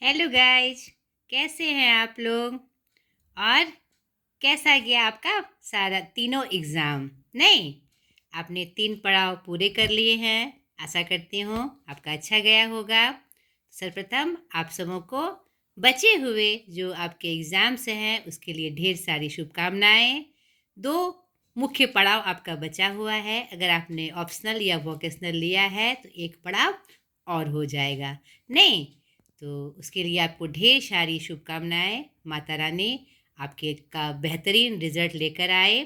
Hello guys, कैसे हैं आप लोग? और कैसा गया आपका सारा तीनों एग्ज़ाम? नहीं, आपने 3 पड़ाव पूरे कर लिए हैं। आशा करती हूँ आपका अच्छा गया होगा। सर्वप्रथम आप सबों को बचे हुए जो आपके एग्ज़ाम्स हैं उसके लिए ढेर सारी शुभकामनाएं। 2 मुख्य पड़ाव आपका बचा हुआ है। अगर आपने ऑप्शनल या वोकेशनल लिया है तो एक पड़ाव और हो जाएगा। नहीं, तो उसके लिए आपको ढेर सारी शुभकामनाएं। माता रानी आपके का बेहतरीन रिजल्ट लेकर आए।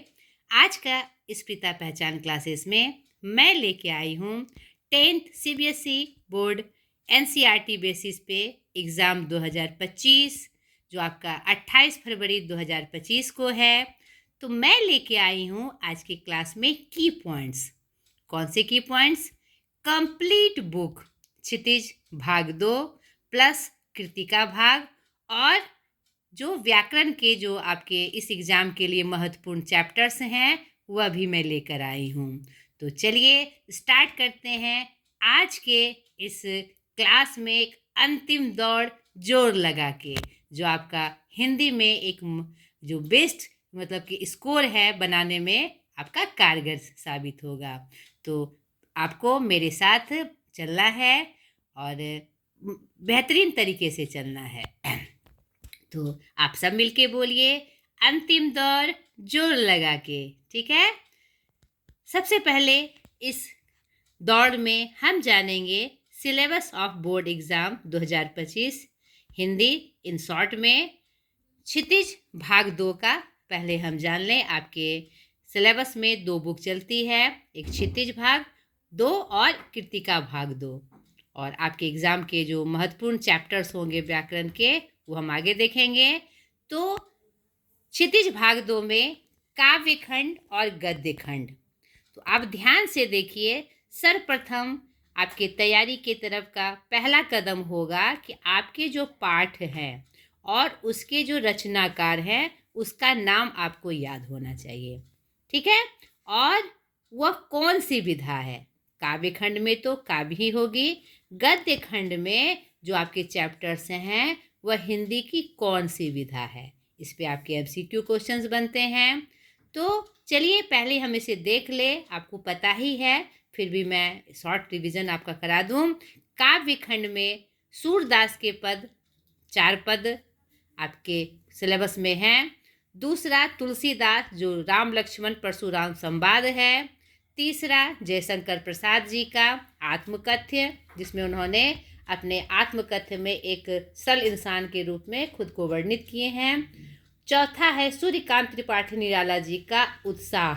आज का इस पिता पहचान क्लासेस में मैं लेके आई हूँ 10th CBSE board NCERT basis पे एग्ज़ाम 2025, जो आपका 28 फरवरी 2025 को है। तो मैं लेके आई हूँ आज की क्लास में की पॉइंट्स। कौन से की पॉइंट्स? कंप्लीट बुक क्षितिज भाग 2 प्लस कृतिका भाग, और जो व्याकरण के जो आपके इस एग्ज़ाम के लिए महत्वपूर्ण चैप्टर्स हैं वह भी मैं लेकर आई हूँ। तो चलिए स्टार्ट करते हैं आज के इस क्लास में एक अंतिम दौड़ जोर लगा के, जो आपका हिंदी में एक जो बेस्ट मतलब कि स्कोर है बनाने में आपका कारगर साबित होगा। तो आपको मेरे साथ चलना है और बेहतरीन तरीके से चलना है। तो आप सब मिलके बोलिए, अंतिम दौर जोर लगा के। ठीक है? सबसे पहले इस दौड़ में हम जानेंगे syllabus of board exam 2025 Hindi in short में। क्षितिज भाग 2 का पहले हम जान लें। आपके सिलेबस में 2 बुक चलती है, एक क्षितिज भाग 2 और कृतिका भाग 2। और आपके एग्ज़ाम के जो महत्वपूर्ण चैप्टर्स होंगे व्याकरण के वो हम आगे देखेंगे। तो क्षितिज भाग 2 में काव्य खंड और गद्य खंड। तो आप ध्यान से देखिए, सर्वप्रथम आपके तैयारी की तरफ का पहला कदम होगा कि आपके जो पाठ हैं और उसके जो रचनाकार हैं उसका नाम आपको याद होना चाहिए। ठीक है? और वह कौन सी विधा है? काव्य खंड में तो काव्य ही होगी। गद्य खंड में जो आपके चैप्टर्स हैं वह हिंदी की कौन सी विधा है? इस पे आपके एमसीक्यू क्वेश्चंस बनते हैं। तो चलिए पहले हम इसे देख ले। आपको पता ही है, फिर भी मैं शॉर्ट रिवीजन आपका करा दूं। काव्य खंड में सूरदास के पद 4 पद आपके सिलेबस में हैं। दूसरा तुलसीदास जो राम लक्ष्मण परशुराम संवाद है। तीसरा जयशंकर प्रसाद जी का आत्मकथ्य, जिसमें उन्होंने अपने आत्मकथ्य में एक सरल इंसान के रूप में खुद को वर्णित किए हैं। चौथा है सूर्यकांत त्रिपाठी निराला जी का उत्साह,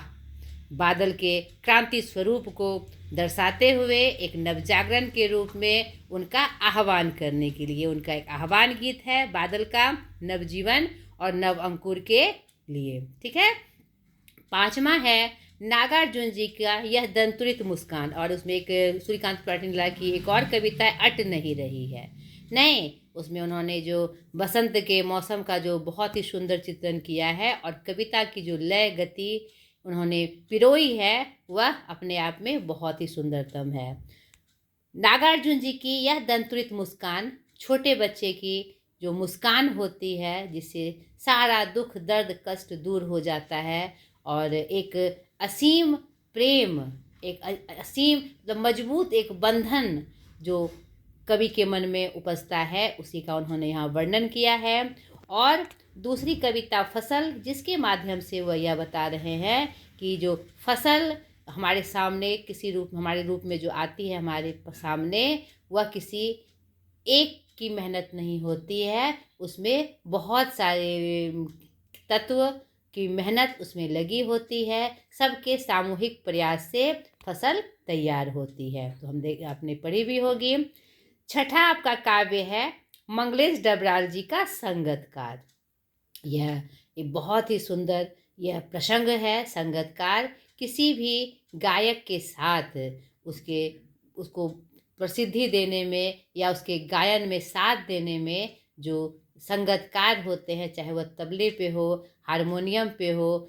बादल के क्रांति स्वरूप को दर्शाते हुए एक नवजागरण के रूप में उनका आह्वान करने के लिए उनका एक आह्वान गीत है, बादल का नवजीवन और नव अंकुर के लिए। ठीक है? पांचवा है नागार्जुन जी का यह दंतुरित मुस्कान, और उसमें एक सूर्यकांत त्रिपाठी निराला की एक और कविता है, अट नहीं रही है। नहीं, उसमें उन्होंने जो बसंत के मौसम का जो बहुत ही सुंदर चित्रण किया है और कविता की जो लय गति उन्होंने पिरोई है वह अपने आप में बहुत ही सुंदरतम है। नागार्जुन जी की यह दंतुरित मुस्कान छोटे बच्चे की जो मुस्कान होती है, जिससे सारा दुख दर्द कष्ट दूर हो जाता है और एक असीम प्रेम, एक असीम मतलब मजबूत एक बंधन जो कवि के मन में उपजता है, उसी का उन्होंने यहाँ वर्णन किया है। और दूसरी कविता फसल, जिसके माध्यम से वह यह बता रहे हैं कि जो फसल हमारे सामने किसी रूप हमारे रूप में जो आती है हमारे सामने, वह किसी एक की मेहनत नहीं होती है, उसमें बहुत सारे तत्व की मेहनत उसमें लगी होती है। सबके सामूहिक प्रयास से फसल तैयार होती है। तो हम आपने पढ़ी भी होगी। छठा आपका काव्य है मंगलेश डबराल जी का संगतकार। यह एक बहुत ही सुंदर यह प्रसंग है। संगतकार किसी भी गायक के साथ उसको प्रसिद्धि देने में या उसके गायन में साथ देने में जो संगतकार होते हैं, चाहे वह तबले पे हो, हारमोनियम पे हो,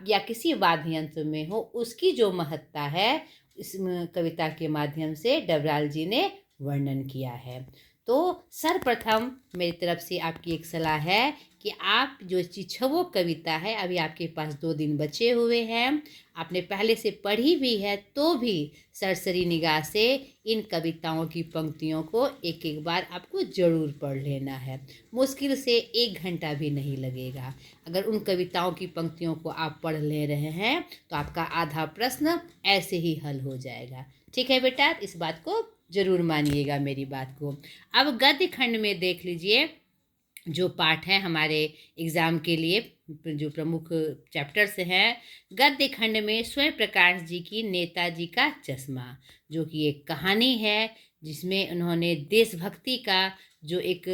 या किसी वाद्य यंत्र में हो, उसकी जो महत्ता है इस कविता के माध्यम से डबराल जी ने वर्णन किया है। तो सर्वप्रथम मेरी तरफ से आपकी एक सलाह है कि आप जो चिछवो कविता है, अभी आपके पास 2 दिन बचे हुए हैं, आपने पहले से पढ़ी भी है तो भी सरसरी निगाह से इन कविताओं की पंक्तियों को एक एक बार आपको ज़रूर पढ़ लेना है। मुश्किल से 1 घंटा भी नहीं लगेगा। अगर उन कविताओं की पंक्तियों को आप पढ़ ले रहे हैं तो आपका आधा प्रश्न ऐसे ही हल हो जाएगा। ठीक है बेटा, इस बात को ज़रूर मानिएगा मेरी बात को। अब गद्य खंड में देख लीजिए, जो पाठ है हमारे एग्ज़ाम के लिए जो प्रमुख चैप्टर्स हैं, गद्य खंड में स्वयं प्रकाश जी की नेताजी का चश्मा, जो कि एक कहानी है जिसमें उन्होंने देशभक्ति का जो एक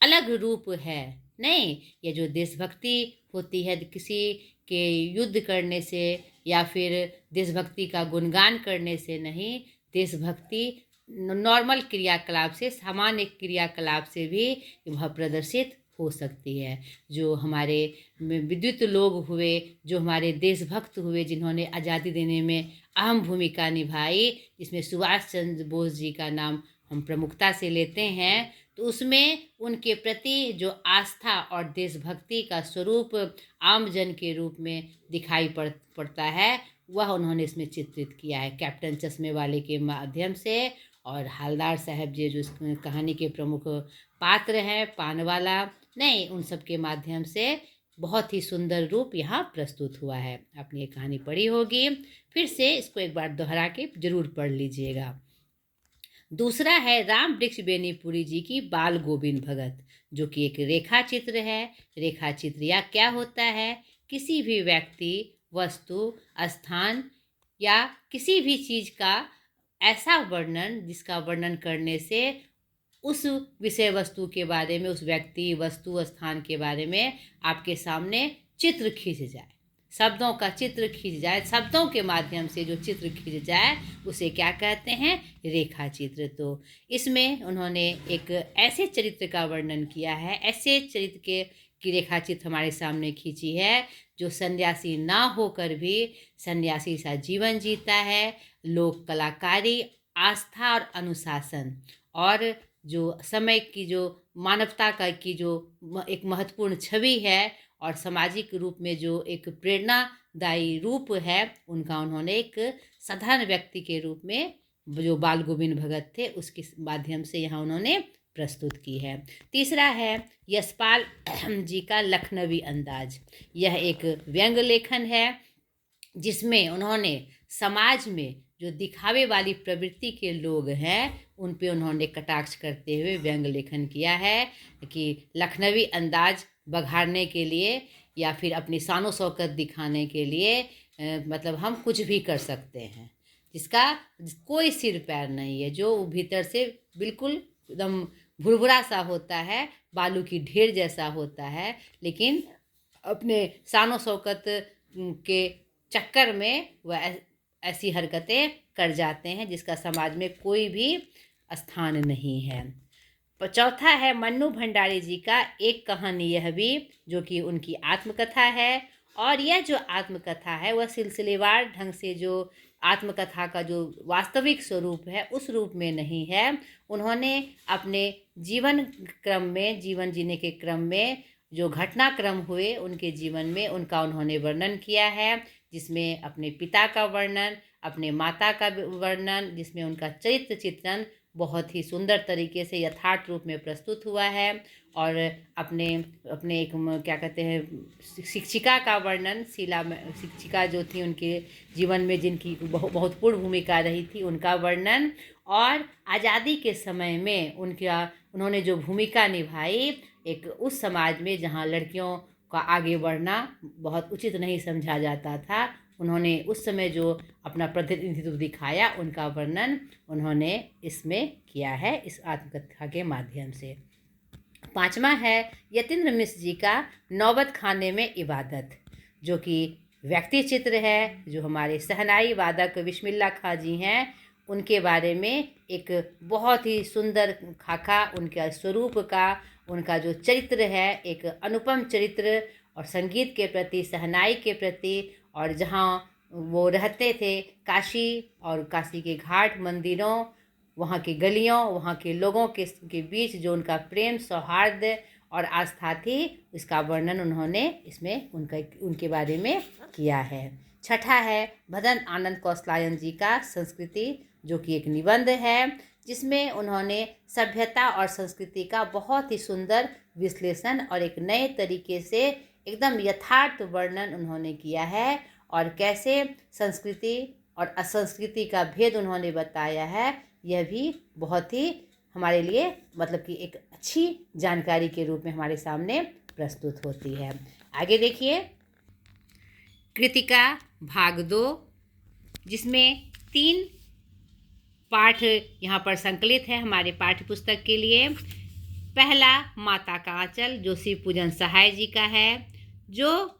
अलग रूप है, नहीं, ये जो देशभक्ति होती है किसी के युद्ध करने से या फिर देशभक्ति का गुणगान करने से नहीं, देशभक्ति नॉर्मल क्रियाकलाप से, सामान्य क्रियाकलाप से भी वह प्रदर्शित हो सकती है। जो हमारे विद्युत लोग हुए, जो हमारे देशभक्त हुए, जिन्होंने आज़ादी देने में अहम भूमिका निभाई, इसमें सुभाष चंद्र बोस जी का नाम हम प्रमुखता से लेते हैं, तो उसमें उनके प्रति जो आस्था और देशभक्ति का स्वरूप आम जन के रूप में दिखाई पड़ता है, वह उन्होंने इसमें चित्रित किया है कैप्टन चश्मे वाले के माध्यम से। और हवलदार साहब जी जो इस कहानी के प्रमुख पात्र हैं, पानवाला, नहीं, उन सब के माध्यम से बहुत ही सुंदर रूप यहाँ प्रस्तुत हुआ है। आपने ये कहानी पढ़ी होगी, फिर से इसको एक बार दोहरा के जरूर पढ़ लीजिएगा। दूसरा है राम वृक्ष बेनीपुरी जी की बाल गोविंद भगत, जो कि एक रेखा चित्र है। रेखा चित्र या क्या होता है, किसी भी व्यक्ति, वस्तु, स्थान या किसी भी चीज़ का ऐसा वर्णन जिसका वर्णन करने से उस विषय वस्तु के बारे में, उस व्यक्ति, वस्तु, स्थान के बारे में आपके सामने चित्र खींच जाए, शब्दों का चित्र खींच जाए, शब्दों के माध्यम से जो चित्र खींच जाए उसे क्या कहते हैं, रेखा चित्र। तो इसमें उन्होंने एक ऐसे चरित्र का वर्णन किया है, ऐसे चरित्र की रेखा चित्र हमारे सामने खींची है, जो सन्यासी ना होकर भी सन्यासी सा जीवन जीता है, लोक कलाकारी, आस्था और अनुशासन, और जो समय की जो मानवता का की जो एक महत्वपूर्ण छवि है और सामाजिक रूप में जो एक प्रेरणादायी रूप है, उनका उन्होंने एक साधारण व्यक्ति के रूप में जो बाल गोविंद भगत थे उसके माध्यम से यहाँ उन्होंने प्रस्तुत की है। तीसरा है यशपाल जी का लखनवी अंदाज। यह एक व्यंग लेखन है जिसमें उन्होंने समाज में जो दिखावे वाली प्रवृत्ति के लोग हैं उन पे उन्होंने कटाक्ष करते हुए व्यंग लेखन किया है कि लखनवी अंदाज बघाड़ने के लिए या फिर अपनी शानो शौकत दिखाने के लिए मतलब हम कुछ भी कर सकते हैं, जिसका कोई सिर पैर नहीं है, जो भीतर से बिल्कुल एकदम भुरभुरा सा होता है, बालू की ढेर जैसा होता है, लेकिन अपने शानो शौकत के चक्कर में वह ऐसी हरकतें कर जाते हैं जिसका समाज में कोई भी स्थान नहीं है। चौथा है मन्नू भंडारी जी का एक कहानी यह भी, जो कि उनकी आत्मकथा है, और यह जो आत्मकथा है वह सिलसिलेवार ढंग से जो आत्मकथा का जो वास्तविक स्वरूप है उस रूप में नहीं है। उन्होंने अपने जीवन क्रम में, जीवन जीने के क्रम में जो घटनाक्रम हुए उनके जीवन में उनका उन्होंने वर्णन किया है, जिसमें अपने पिता का वर्णन, अपने माता का वर्णन, जिसमें उनका चरित्र चित्रण बहुत ही सुंदर तरीके से यथार्थ रूप में प्रस्तुत हुआ है, और अपने एक क्या कहते हैं शिक्षिका का वर्णन, शीला शिक्षिका जो थी उनके जीवन में जिनकी बहुत पूर्ण भूमिका रही थी उनका वर्णन, और आज़ादी के समय में उन्होंने जो भूमिका निभाई एक उस समाज में जहाँ लड़कियों का आगे बढ़ना बहुत उचित नहीं समझा जाता था, उन्होंने उस समय जो अपना प्रतिनिधित्व दिखाया उनका वर्णन उन्होंने इसमें किया है इस आत्मकथा के माध्यम से। पांचवा है यतीन्द्र मिश्र जी का नौबत खाने में इबादत, जो कि व्यक्ति चित्र है, जो हमारे शहनाई वादक बिस्मिल्ला खां जी हैं उनके बारे में एक बहुत ही सुंदर खाका उनका स्वरूप का, उनका जो चरित्र है एक अनुपम चरित्र, और संगीत के प्रति, शहनाई के प्रति, और जहाँ वो रहते थे काशी और काशी के घाट मंदिरों वहाँ की गलियों, वहाँ के लोगों के बीच जो उनका प्रेम, सौहार्द और आस्था थी, इसका वर्णन उन्होंने इसमें उनके बारे में किया है। छठा है मदन आनंद कौशलायन जी का संस्कृति, जो कि एक निबंध है, जिसमें उन्होंने सभ्यता और संस्कृति का बहुत ही सुंदर विश्लेषण और एक नए तरीके से एकदम यथार्थ वर्णन उन्होंने किया है, और कैसे संस्कृति और असंस्कृति का भेद उन्होंने बताया है। यह भी बहुत ही हमारे लिए मतलब कि एक अच्छी जानकारी के रूप में हमारे सामने प्रस्तुत होती है। आगे देखिए, कृतिका भाग 2, जिसमें 3 पाठ यहाँ पर संकलित है हमारे पाठ्य पुस्तक के लिए। पहला माता का आंचल, जो शिव पूजन सहाय जी का है, जो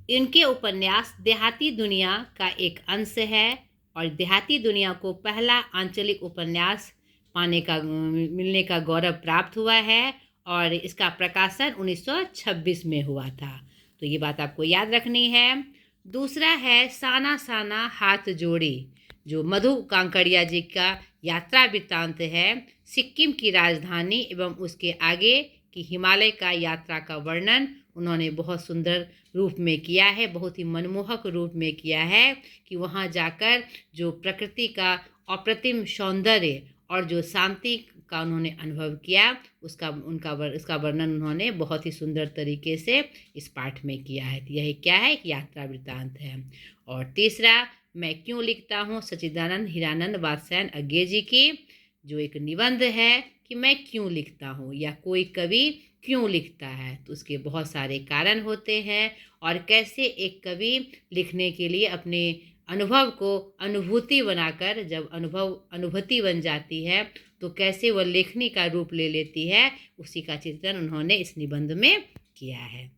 इनके उपन्यास देहाती दुनिया का एक अंश है, और देहाती दुनिया को पहला आंचलिक उपन्यास मिलने का गौरव प्राप्त हुआ है, और इसका प्रकाशन 1926 में हुआ था। तो ये बात आपको याद रखनी है। दूसरा है साना साना हाथ जोड़ी, जो मधु कांकड़िया जी का यात्रा वृत्तांत है, सिक्किम की राजधानी एवं उसके आगे की हिमालय का यात्रा का वर्णन उन्होंने बहुत सुंदर रूप में किया है, बहुत ही मनमोहक रूप में किया है, कि वहाँ जाकर जो प्रकृति का अप्रतिम सौंदर्य और जो शांति का उन्होंने अनुभव किया, उसका वर्णन उन्होंने बहुत ही सुंदर तरीके से इस पाठ में किया है। यही क्या है, एक यात्रा वृत्तांत है। और तीसरा, मैं क्यों लिखता हूँ, सच्चिदानंद हीरानंद वात्स्यायन अज्ञे जी की जो एक निबंध है कि मैं क्यों लिखता हूँ, या कोई कवि क्यों लिखता है, तो उसके बहुत सारे कारण होते हैं, और कैसे एक कवि लिखने के लिए अपने अनुभव को अनुभूति बनाकर, जब अनुभूति बन जाती है तो कैसे वह लेखनी का रूप ले लेती है, उसी का चित्रण उन्होंने इस निबंध में किया है।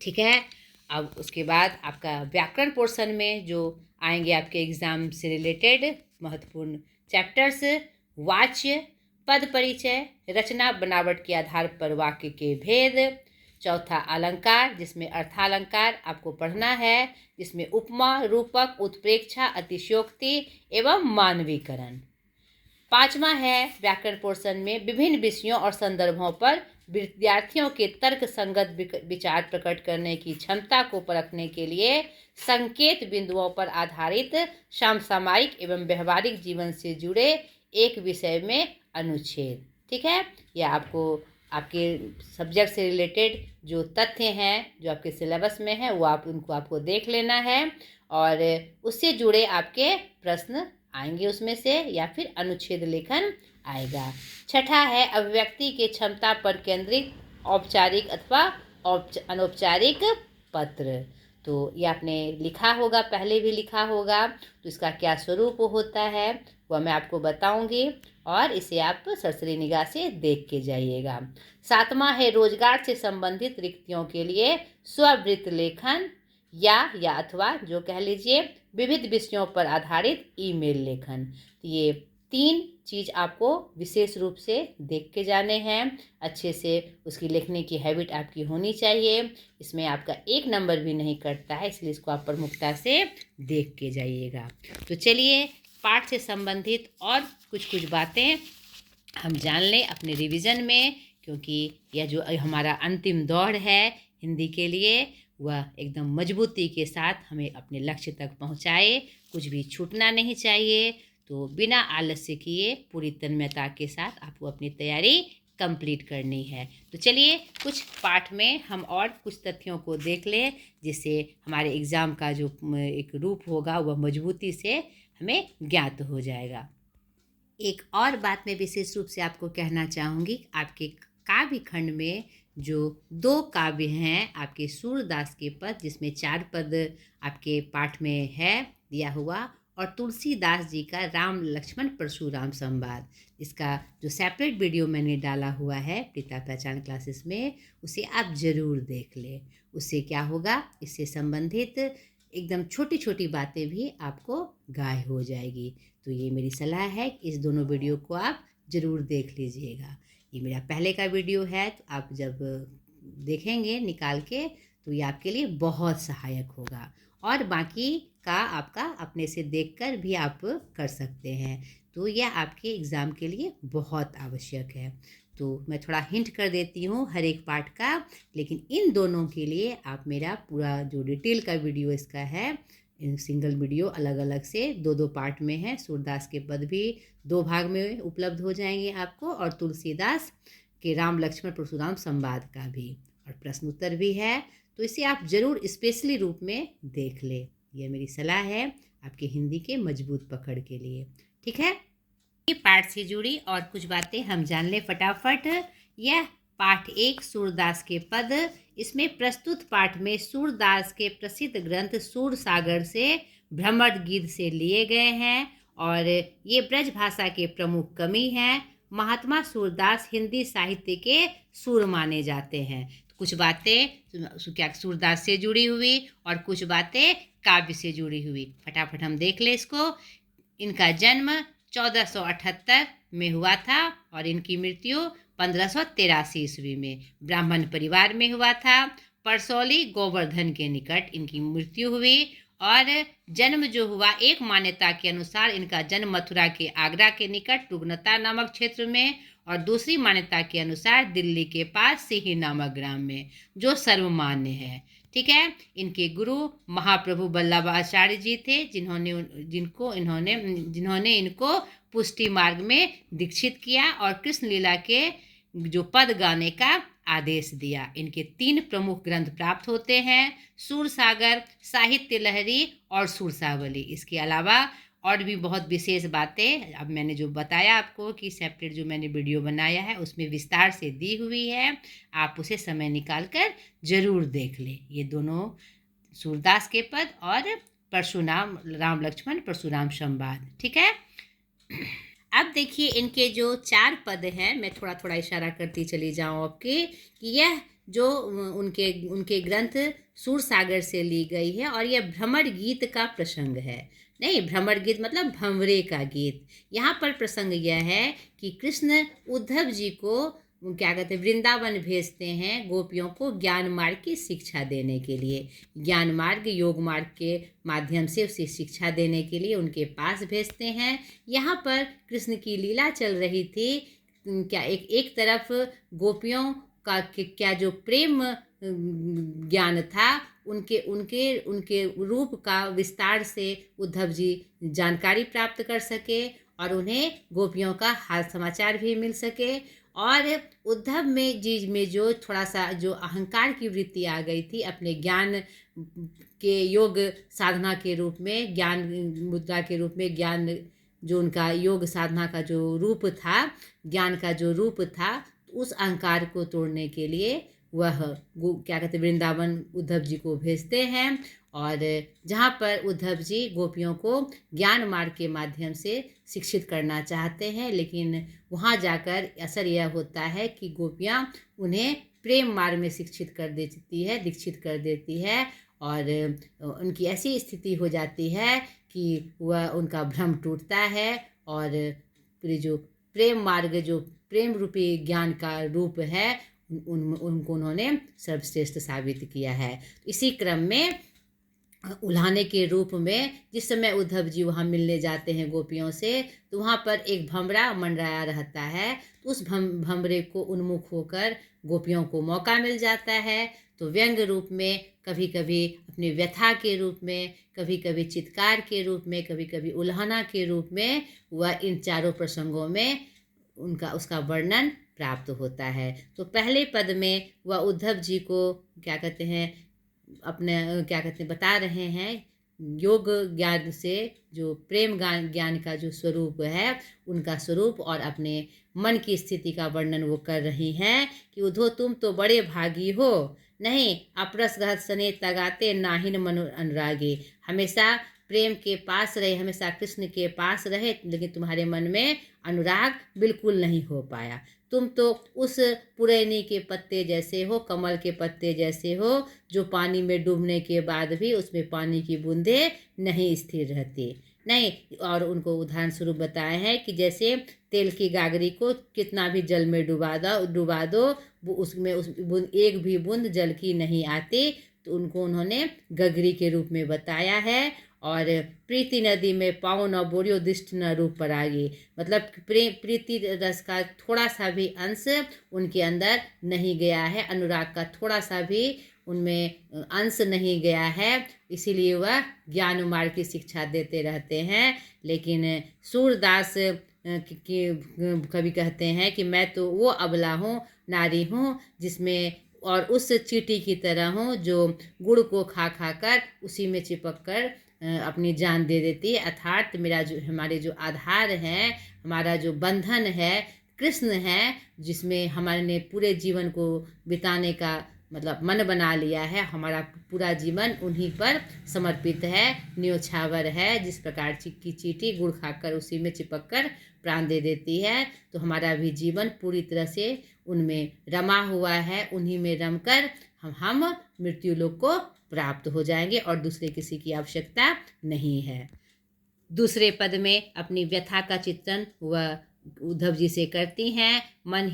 ठीक है, अब उसके बाद आपका व्याकरण पोर्शन में जो आएंगे आपके एग्जाम से रिलेटेड महत्वपूर्ण चैप्टर्स, वाच्य, पद परिचय, रचना बनावट के आधार पर वाक्य के भेद। चौथा अलंकार, जिसमें अर्थालंकार आपको पढ़ना है, जिसमें उपमा, रूपक, उत्प्रेक्षा, अतिशयोक्ति एवं मानवीकरण। पांचवा है व्याकरण पोर्शन में विभिन्न विषयों और संदर्भों पर विद्यार्थियों के तर्क संगत विचार प्रकट करने की क्षमता को परखने के लिए संकेत बिंदुओं पर आधारित समसामयिक एवं व्यवहारिक जीवन से जुड़े एक विषय में अनुच्छेद। ठीक है, यह आपको आपके सब्जेक्ट से रिलेटेड जो तथ्य हैं जो आपके सिलेबस में है वो उनको आपको देख लेना है, और उससे जुड़े आपके प्रश्न आएंगे उसमें से, या फिर अनुच्छेद लेखन आएगा। छठा है अभिव्यक्ति के क्षमता पर केंद्रित औपचारिक अथवा अनौपचारिक पत्र। तो ये आपने लिखा होगा, पहले भी लिखा होगा, तो इसका क्या स्वरूप होता है वह मैं आपको बताऊंगी, और इसे आप सरसरी निगाह से देख के जाइएगा। सातवां है रोजगार से संबंधित रिक्तियों के लिए स्ववृत्त लेखन, या अथवा जो कह लीजिए विविध विषयों पर आधारित ईमेल लेखन। ये 3 चीज़ आपको विशेष रूप से देख के जाने हैं, अच्छे से उसकी लिखने की हैबिट आपकी होनी चाहिए। इसमें आपका 1 नंबर भी नहीं कटता है, इसलिए इसको आप प्रमुखता से देख के जाइएगा। तो चलिए पाठ से संबंधित और कुछ बातें हम जान लें अपने रिवीजन में, क्योंकि यह जो हमारा अंतिम दौर है हिंदी के लिए, वह एकदम मजबूती के साथ हमें अपने लक्ष्य तक पहुंचाए, कुछ भी छूटना नहीं चाहिए। तो बिना आलस्य किए पूरी तन्मयता के साथ आपको अपनी तैयारी कंप्लीट करनी है। तो चलिए कुछ पाठ में हम और कुछ तथ्यों को देख लें, जिससे हमारे एग्ज़ाम का जो एक रूप होगा वह मजबूती से हमें ज्ञात हो जाएगा। एक और बात मैं विशेष रूप से आपको कहना चाहूँगी, आपके काव्य खंड में जो 2 काव्य हैं आपके सूरदास के पद, जिसमें 4 पद आपके पाठ में है दिया हुआ, और तुलसीदास जी का राम लक्ष्मण परशुराम संवाद, इसका जो सेपरेट वीडियो मैंने डाला हुआ है पिता पहचान क्लासेस में, उसे आप ज़रूर देख लें। उससे क्या होगा, इससे संबंधित एकदम छोटी छोटी बातें भी आपको गाय हो जाएगी। तो ये मेरी सलाह है कि इस दोनों वीडियो को आप ज़रूर देख लीजिएगा। ये मेरा पहले का वीडियो है, तो आप जब देखेंगे निकाल के तो ये आपके लिए बहुत सहायक होगा। और बाकी का आपका अपने से देखकर भी आप कर सकते हैं। तो यह आपके एग्ज़ाम के लिए बहुत आवश्यक है। तो मैं थोड़ा हिंट कर देती हूँ हर एक पार्ट का, लेकिन इन दोनों के लिए आप मेरा पूरा जो डिटेल का वीडियो इसका है, सिंगल वीडियो अलग अलग से दो दो पार्ट में है। सूरदास के पद भी दो भाग में उपलब्ध हो जाएंगे आपको, और तुलसीदास के राम लक्ष्मण परशुराम संवाद का भी, और प्रश्न उत्तर भी है। तो इसे आप ज़रूर स्पेशली रूप में देख ले, यह मेरी सलाह है आपके हिंदी के मजबूत पकड़ के लिए। ठीक है, पाठ से जुड़ी और कुछ बातें हम जान लें फटाफट। यह पाठ 1 सूरदास के पद। इसमें प्रस्तुत पाठ में सूरदास के प्रसिद्ध ग्रंथ सूर सागर से भ्रमर गीत से लिए गए हैं, और ये ब्रज भाषा के प्रमुख कवि हैं। महात्मा सूरदास हिंदी साहित्य के सूर माने जाते हैं। कुछ बातें क्या सूरदास से जुड़ी हुई और कुछ बातें काव्य से जुड़ी हुई, फटाफट हम देख ले इसको। इनका जन्म 1478 में हुआ था और इनकी मृत्यु 1583 ईस्वी में ब्राह्मण परिवार में हुआ था। परसौली गोवर्धन के निकट इनकी मृत्यु हुई, और जन्म जो हुआ, एक मान्यता के अनुसार इनका जन्म मथुरा के आगरा के निकट रुग्नता नामक क्षेत्र में, और दूसरी मान्यता के अनुसार दिल्ली के पास सिही नामक ग्राम में, जो सर्वमान्य है। ठीक है, इनके गुरु महाप्रभु वल्लभाचार्य जी थे, जिन्होंने इनको पुष्टि मार्ग में दीक्षित किया और कृष्ण लीला के जो पद गाने का आदेश दिया। इनके 3 प्रमुख ग्रंथ प्राप्त होते हैं, सूरसागर, साहित्य लहरी और सूरसावली। इसके अलावा और भी बहुत विशेष बातें अब मैंने जो बताया आपको कि सेपरेट जो मैंने वीडियो बनाया है उसमें विस्तार से दी हुई है, आप उसे समय निकाल कर जरूर देख लें। ये दोनों सूरदास के पद और परशुराम राम लक्ष्मण परशुराम संवाद। ठीक है, अब देखिए इनके जो 4 पद हैं, मैं थोड़ा थोड़ा इशारा करती चली जाऊँ आपके, कि यह जो उनके ग्रंथ सूरसागर से ली गई है, और यह भ्रमर गीत का प्रसंग है। नहीं, भ्रमर गीत मतलब भंवरे का गीत। यहाँ पर प्रसंग यह है कि कृष्ण उद्धव जी को क्या कहते हैं, वृंदावन भेजते हैं गोपियों को ज्ञान मार्ग की शिक्षा देने के लिए। ज्ञान मार्ग योग मार्ग के माध्यम से उसे शिक्षा देने के लिए उनके पास भेजते हैं। यहाँ पर कृष्ण की लीला चल रही थी। क्या एक तरफ गोपियों का क्या जो प्रेम ज्ञान था, उनके उनके उनके रूप का विस्तार से उद्धव जी जानकारी प्राप्त कर सके, और उन्हें गोपियों का हाल समाचार भी मिल सके। और उद्धव में जो थोड़ा सा जो अहंकार की वृत्ति आ गई थी, अपने ज्ञान के योग साधना के रूप में, ज्ञान मुद्रा के रूप में, ज्ञान जो उनका योग साधना का जो रूप था, ज्ञान का जो रूप था, उस अहंकार को तोड़ने के लिए वह क्या कहते वृंदावन उद्धव जी को भेजते हैं, और जहाँ पर उद्धव जी गोपियों को ज्ञान मार्ग के माध्यम से शिक्षित करना चाहते हैं, लेकिन वहाँ जाकर असर यह होता है कि गोपियाँ उन्हें प्रेम मार्ग में दीक्षित कर देती है, और उनकी ऐसी स्थिति हो जाती है कि वह उनका भ्रम टूटता है, और पूरे जो प्रेम मार्ग, जो प्रेम रूपी ज्ञान का रूप है, उनको उन्होंने सर्वश्रेष्ठ साबित किया है। इसी क्रम में उल्हाने के रूप में जिस समय उद्धव जी वहाँ मिलने जाते हैं गोपियों से, तो वहाँ पर एक भंवरा मंडराया रहता है। तो उस भंवरे को उन्मुख होकर गोपियों को मौका मिल जाता है। तो व्यंग रूप में, कभी कभी अपनी व्यथा के रूप में, कभी कभी चित्कार के रूप में, कभी कभी उल्हाना के रूप में, वह इन चारों प्रसंगों में उसका वर्णन प्राप्त होता है। तो पहले पद में वह उद्धव जी को क्या कहते हैं, अपने क्या कहते हैं बता रहे हैं, योग ज्ञान से जो प्रेम ज्ञान का जो स्वरूप है, उनका स्वरूप और अपने मन की स्थिति का वर्णन वो कर रही हैं कि उद्धव तुम तो बड़े भागी हो, नहीं अपरस रहत सने तगाते नाहिन मनु अनुरागे। हमेशा प्रेम के पास रहे, हमेशा कृष्ण के पास रहे, लेकिन तुम्हारे मन में अनुराग बिल्कुल नहीं हो पाया। तुम तो उस पुरैनी के पत्ते जैसे हो, कमल के पत्ते जैसे हो, जो पानी में डूबने के बाद भी उसमें पानी की बूंदें नहीं स्थिर रहती। नहीं, और उनको उदाहरण स्वरूप बताए हैं कि जैसे तेल की गागरी को कितना भी जल में डुबा दो, उसमें एक भी बूंद जल की नहीं आती। तो उनको उन्होंने गगरी के रूप में बताया है। और प्रीति नदी में पाँव न बोरियो दिष्ट न रूप परागी, मतलब प्रीति रस का थोड़ा सा भी अंश उनके अंदर नहीं गया है, अनुराग का थोड़ा सा भी उनमें अंश नहीं गया है, इसीलिए वह ज्ञान मार्ग की शिक्षा देते रहते हैं। लेकिन सूरदास कभी कहते हैं कि मैं तो वो अबला हूँ, नारी हूँ, जिसमें और उस चींटी की तरह हूँ जो गुड़ को खा खा कर उसी में चिपक कर अपनी जान दे देती है। अर्थात मेरा जो हमारे जो आधार है, हमारा जो बंधन है कृष्ण है, जिसमें हमारे पूरे जीवन को बिताने का मतलब मन बना लिया है। हमारा पूरा जीवन उन्हीं पर समर्पित है, न्योछावर है। जिस प्रकार की चींटी गुड़ खाकर उसी में चिपक कर प्राण दे देती है, तो हमारा भी जीवन पूरी तरह से उनमें रमा हुआ है। उन्हीं में रमकर हम मृत्यु लोक को प्राप्त हो जाएंगे और दूसरे किसी की आवश्यकता नहीं है। दूसरे पद में अपनी व्यथा का चित्रण वह उद्धव जी से करती हैं। मन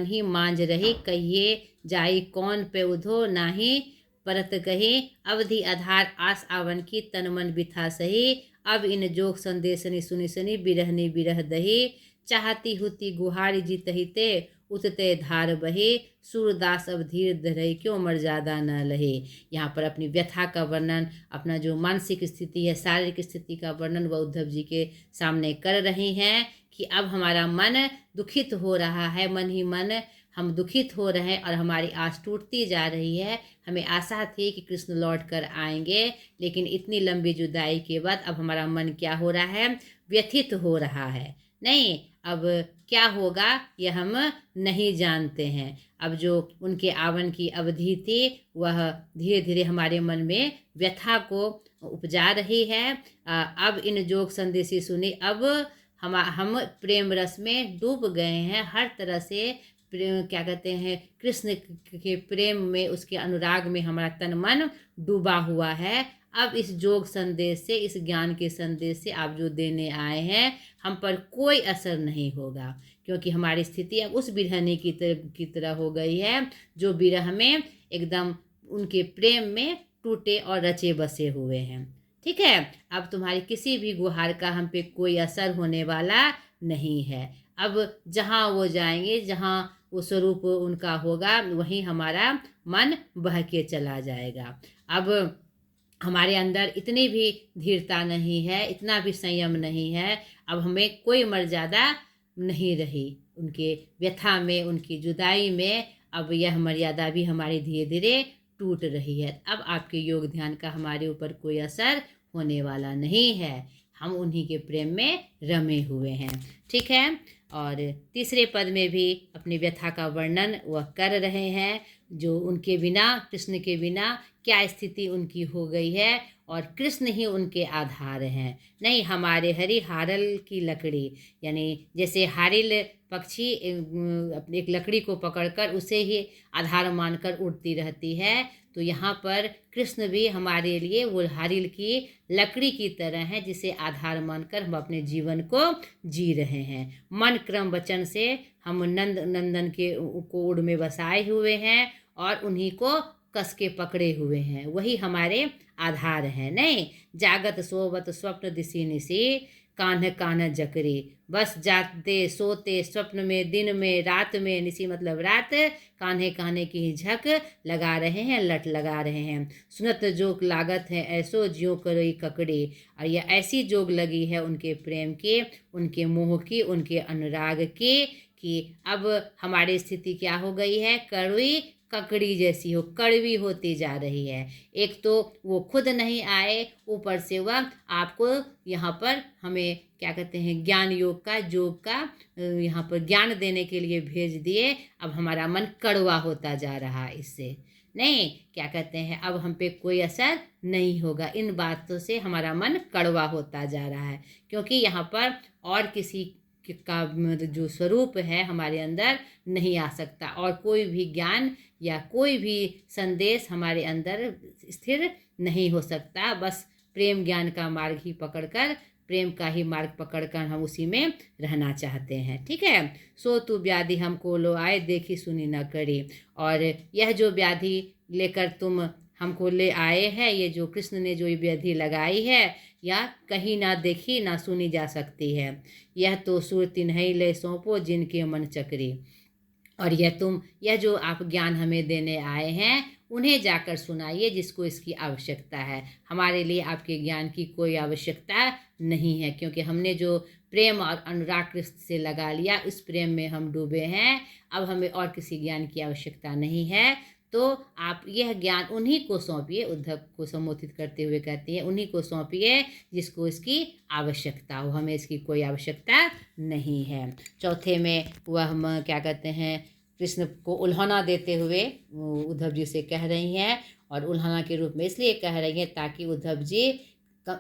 ही मांझ रही, कहिए जाई कौन पे उधो नाही, परत कही अवधि आधार आस आवन की, तन मन बिथा सही, अब इन जोग संदेशनी सुनी सुनी, बिरहनी बिरह दही, चाहती हुती गुहारी जीत हिते, उतते धार बहे, सूरदास अब धीर धरई, क्यों मर्यादा न लहे। यहाँ पर अपनी व्यथा का वर्णन, अपना जो मानसिक स्थिति है, शारीरिक स्थिति का वर्णन वह उद्धव जी के सामने कर रही हैं कि अब हमारा मन दुखित हो रहा है, मन ही मन हम दुखित हो रहे हैं और हमारी आस टूटती जा रही है। हमें आशा थी कि कृष्ण लौट कर आएंगे, लेकिन इतनी लंबी जुदाई के बाद अब हमारा मन क्या हो रहा है, व्यथित हो रहा है। नहीं, अब क्या होगा यह हम नहीं जानते हैं। अब जो उनके आवन की अवधि थी वह धीरे धीरे हमारे मन में व्यथा को उपजा रही है। अब इन जोग संदेशी सुनी, अब हम प्रेम रस में डूब गए हैं। हर तरह से क्या कहते हैं, कृष्ण के प्रेम में, उसके अनुराग में हमारा तन मन डूबा हुआ है। अब इस जोग संदेश से, इस ज्ञान के संदेश से आप जो देने आए हैं, हम पर कोई असर नहीं होगा, क्योंकि हमारी स्थिति अब उस बिरहनी की तरह हो गई है जो विरह में एकदम उनके प्रेम में टूटे और रचे बसे हुए हैं। ठीक है, अब तुम्हारी किसी भी गुहार का हम पे कोई असर होने वाला नहीं है। अब जहाँ वो जाएंगे, जहाँ वो स्वरूप उनका होगा, वहीं हमारा मन बह के चला जाएगा। अब हमारे अंदर इतनी भी धीरता नहीं है, इतना भी संयम नहीं है। अब हमें कोई मर्यादा नहीं रही उनके व्यथा में, उनकी जुदाई में। अब यह मर्यादा भी हमारी धीरे धीरे टूट रही है। अब आपके योग ध्यान का हमारे ऊपर कोई असर होने वाला नहीं है, हम उन्हीं के प्रेम में रमे हुए हैं। ठीक है, और तीसरे पद में भी अपनी व्यथा का वर्णन वह कर रहे हैं, जो उनके बिना, कृष्ण के बिना क्या स्थिति उनकी हो गई है, और कृष्ण ही उनके आधार हैं। नहीं, हमारे हरि हारल की लकड़ी, यानी जैसे हारिल पक्षी अपनी एक लकड़ी को पकड़कर उसे ही आधार मानकर उड़ती रहती है, तो यहाँ पर कृष्ण भी हमारे लिए वो हारिल की लकड़ी की तरह है, जिसे आधार मानकर हम अपने जीवन को जी रहे हैं। मन क्रम वचन से हम नंदन के को उड़ में बसाए हुए हैं और उन्हीं को कस के पकड़े हुए हैं, वही हमारे आधार हैं। नहीं, जागत सोवत स्वप्न दिसी निसी, कान्ह कान्ह जकरी, बस जागते सोते स्वप्न में, दिन में, रात में, निसी मतलब रात, कान्हे कान्हे की झक लगा रहे हैं, लट लगा रहे हैं। सुनत जोग लागत है ऐसो, ज्यों करोई ककड़ी, और यह ऐसी जोग लगी है उनके प्रेम की, उनके मोह की, उनके अनुराग की, कि अब हमारी स्थिति क्या हो गई है, कड़वी ककड़ी जैसी हो, कड़वी होती जा रही है। एक तो वो खुद नहीं आए, ऊपर से वह आपको यहाँ पर हमें क्या कहते हैं, ज्ञान योग का, जोग का यहाँ पर ज्ञान देने के लिए भेज दिए। अब हमारा मन कड़वा होता जा रहा है इससे। नहीं, क्या कहते हैं, अब हम पे कोई असर नहीं होगा। इन बातों से हमारा मन कड़वा होता जा रहा है, क्योंकि यहाँ पर और किसी का जो स्वरूप है हमारे अंदर नहीं आ सकता, और कोई भी ज्ञान या कोई भी संदेश हमारे अंदर स्थिर नहीं हो सकता। बस प्रेम ज्ञान का मार्ग ही पकड़कर, प्रेम का ही मार्ग पकड़कर हम उसी में रहना चाहते हैं। ठीक है, सो तू व्याधि हमको लो आए, देखी सुनी न करी, और यह जो व्याधि लेकर तुम हमको ले आए हैं। ये जो कृष्ण ने जो ये विधि लगाई है, या कहीं ना देखी ना सुनी जा सकती है। यह तो सुर तिन्हई ले सौंपो जिनके मन चक्री। और यह जो आप ज्ञान हमें देने आए हैं, उन्हें जाकर सुनाइए जिसको इसकी आवश्यकता है। हमारे लिए आपके ज्ञान की कोई आवश्यकता नहीं है, क्योंकि हमने जो प्रेम और अनुराग कृष्ण से लगा लिया, इस प्रेम में हम डूबे हैं। अब हमें और किसी ज्ञान की आवश्यकता नहीं है। तो आप यह ज्ञान उन्हीं को सौंपिए। उद्धव को संबोधित करते हुए कहती है, उन्हीं को सौंपिए जिसको इसकी आवश्यकता हो, हमें इसकी कोई आवश्यकता नहीं है। चौथे में वह हम क्या कहते हैं, कृष्ण को उल्हाना देते हुए उद्धव जी से कह रही हैं। और उल्हाना के रूप में इसलिए कह रही हैं ताकि उद्धव जी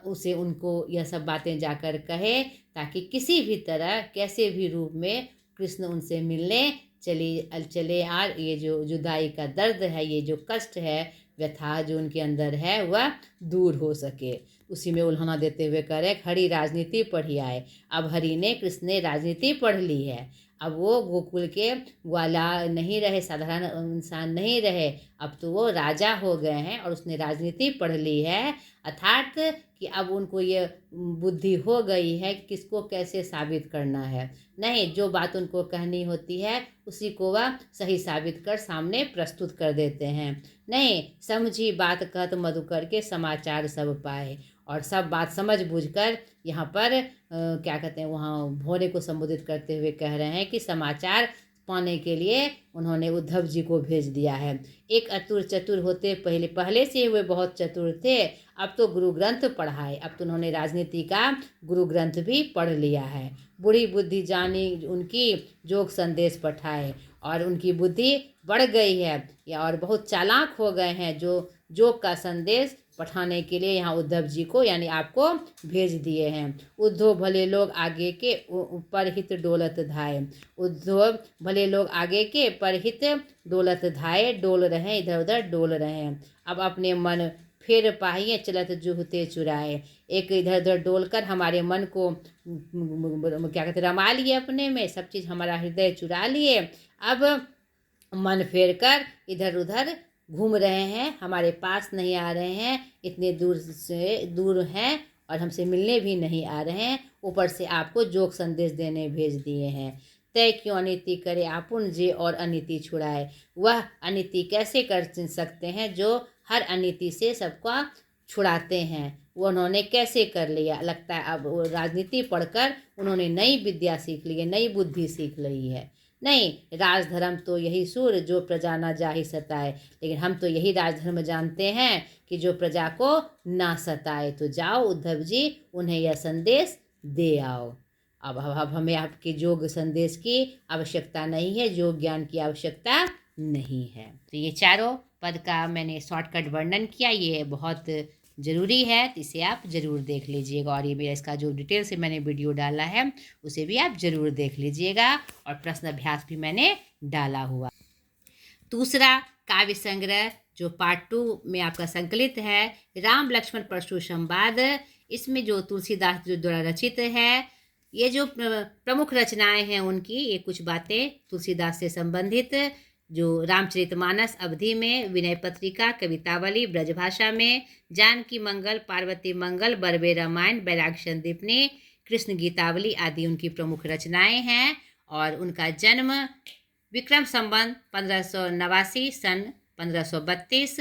उसे उनको यह सब बातें जाकर कहे, ताकि किसी भी तरह कैसे भी रूप में कृष्ण उनसे मिलने चले आ ये जो जुदाई का दर्द है, ये जो कष्ट है, व्यथा जो उनके अंदर है, वह दूर हो सके। उसी में उल्हाना देते हुए कह रहे, हरि राजनीति पढ़ी आए। अब हरि ने, कृष्ण ने राजनीति पढ़ ली है। अब वो गोकुल के ग्वाला नहीं रहे, साधारण इंसान नहीं रहे, अब तो वो राजा हो गए हैं और उसने राजनीति पढ़ ली है। अर्थात कि अब उनको ये बुद्धि हो गई है कि किसको कैसे साबित करना है। नहीं, जो बात उनको कहनी होती है उसी को वह सही साबित कर सामने प्रस्तुत कर देते हैं। नहीं, समझी बात कहत मधुकर के समाचार सब पाए। और सब बात समझ बूझकर यहाँ पर क्या कहते हैं, वहाँ भोरे को संबोधित करते हुए कह रहे हैं कि समाचार पाने के लिए उन्होंने उद्धव जी को भेज दिया है। एक अतुर चतुर होते पहले से वे बहुत चतुर थे, अब तो गुरु ग्रंथ पढ़ाए। अब तो उन्होंने राजनीति का गुरु ग्रंथ भी पढ़ लिया है। बूढ़ी बुद्धि जानी उनकी, जोग संदेश पठाए। और उनकी बुद्धि बढ़ गई है और बहुत चालाक हो गए हैं, जो जोग का संदेश पठाने के लिए यहाँ उद्धव जी को यानी आपको भेज दिए हैं। उद्धव भले लोग आगे के पर हित डोलत धाये। उद्धव भले लोग आगे के पर हित डोलत धाये, डोल रहे इधर उधर डोल रहे हैं। अब अपने मन फिर पाहिए चलत जुहते चुराए। एक इधर उधर डोल कर हमारे मन को क्या कहते रमा लिए, अपने में सब चीज़ हमारा हृदय चुरा लिए। अब मन फेर कर इधर उधर घूम रहे हैं, हमारे पास नहीं आ रहे हैं, इतने दूर से दूर हैं और हमसे मिलने भी नहीं आ रहे हैं। ऊपर से आपको जोग संदेश देने भेज दिए हैं। तय क्यों अनिति करे आपुन जे और अनिति छुड़ाए। वह अनिति कैसे कर सकते हैं जो हर अनिति से सबका छुड़ाते हैं। वो उन्होंने कैसे कर लिया, लगता है अब वो राजनीति पढ़कर उन्होंने नई विद्या सीख ली है, नई बुद्धि सीख ली है। नहीं, राजधर्म तो यही सूर जो प्रजा ना जाहि सताए। लेकिन हम तो यही राजधर्म जानते हैं कि जो प्रजा को ना सताए। तो जाओ उद्धव जी, उन्हें यह संदेश दे आओ। अब हमें आपके योग संदेश की आवश्यकता नहीं है, योग ज्ञान की आवश्यकता नहीं है। तो ये चारों पद का मैंने शॉर्टकट वर्णन किया, ये बहुत ज़रूरी है, तो इसे आप ज़रूर देख लीजिएगा। और ये मेरा इसका जो डिटेल से मैंने वीडियो डाला है उसे भी आप ज़रूर देख लीजिएगा। और प्रश्न अभ्यास भी मैंने डाला हुआ। दूसरा काव्य संग्रह जो पार्ट 2 में आपका संकलित है, राम लक्ष्मण परशु संवाद। इसमें जो तुलसीदास जो द्वारा रचित है, ये जो प्रमुख रचनाएं हैं उनकी, ये कुछ बातें तुलसीदास से संबंधित, जो रामचरितमानस अवधि में, विनय पत्रिका, कवितावली ब्रजभाषा में, जानकी मंगल, पार्वती मंगल, बरबे रामायण, बैराग संदीपनी, कृष्ण गीतावली आदि उनकी प्रमुख रचनाएं हैं। और उनका जन्म विक्रम संवत 1589 सन 1532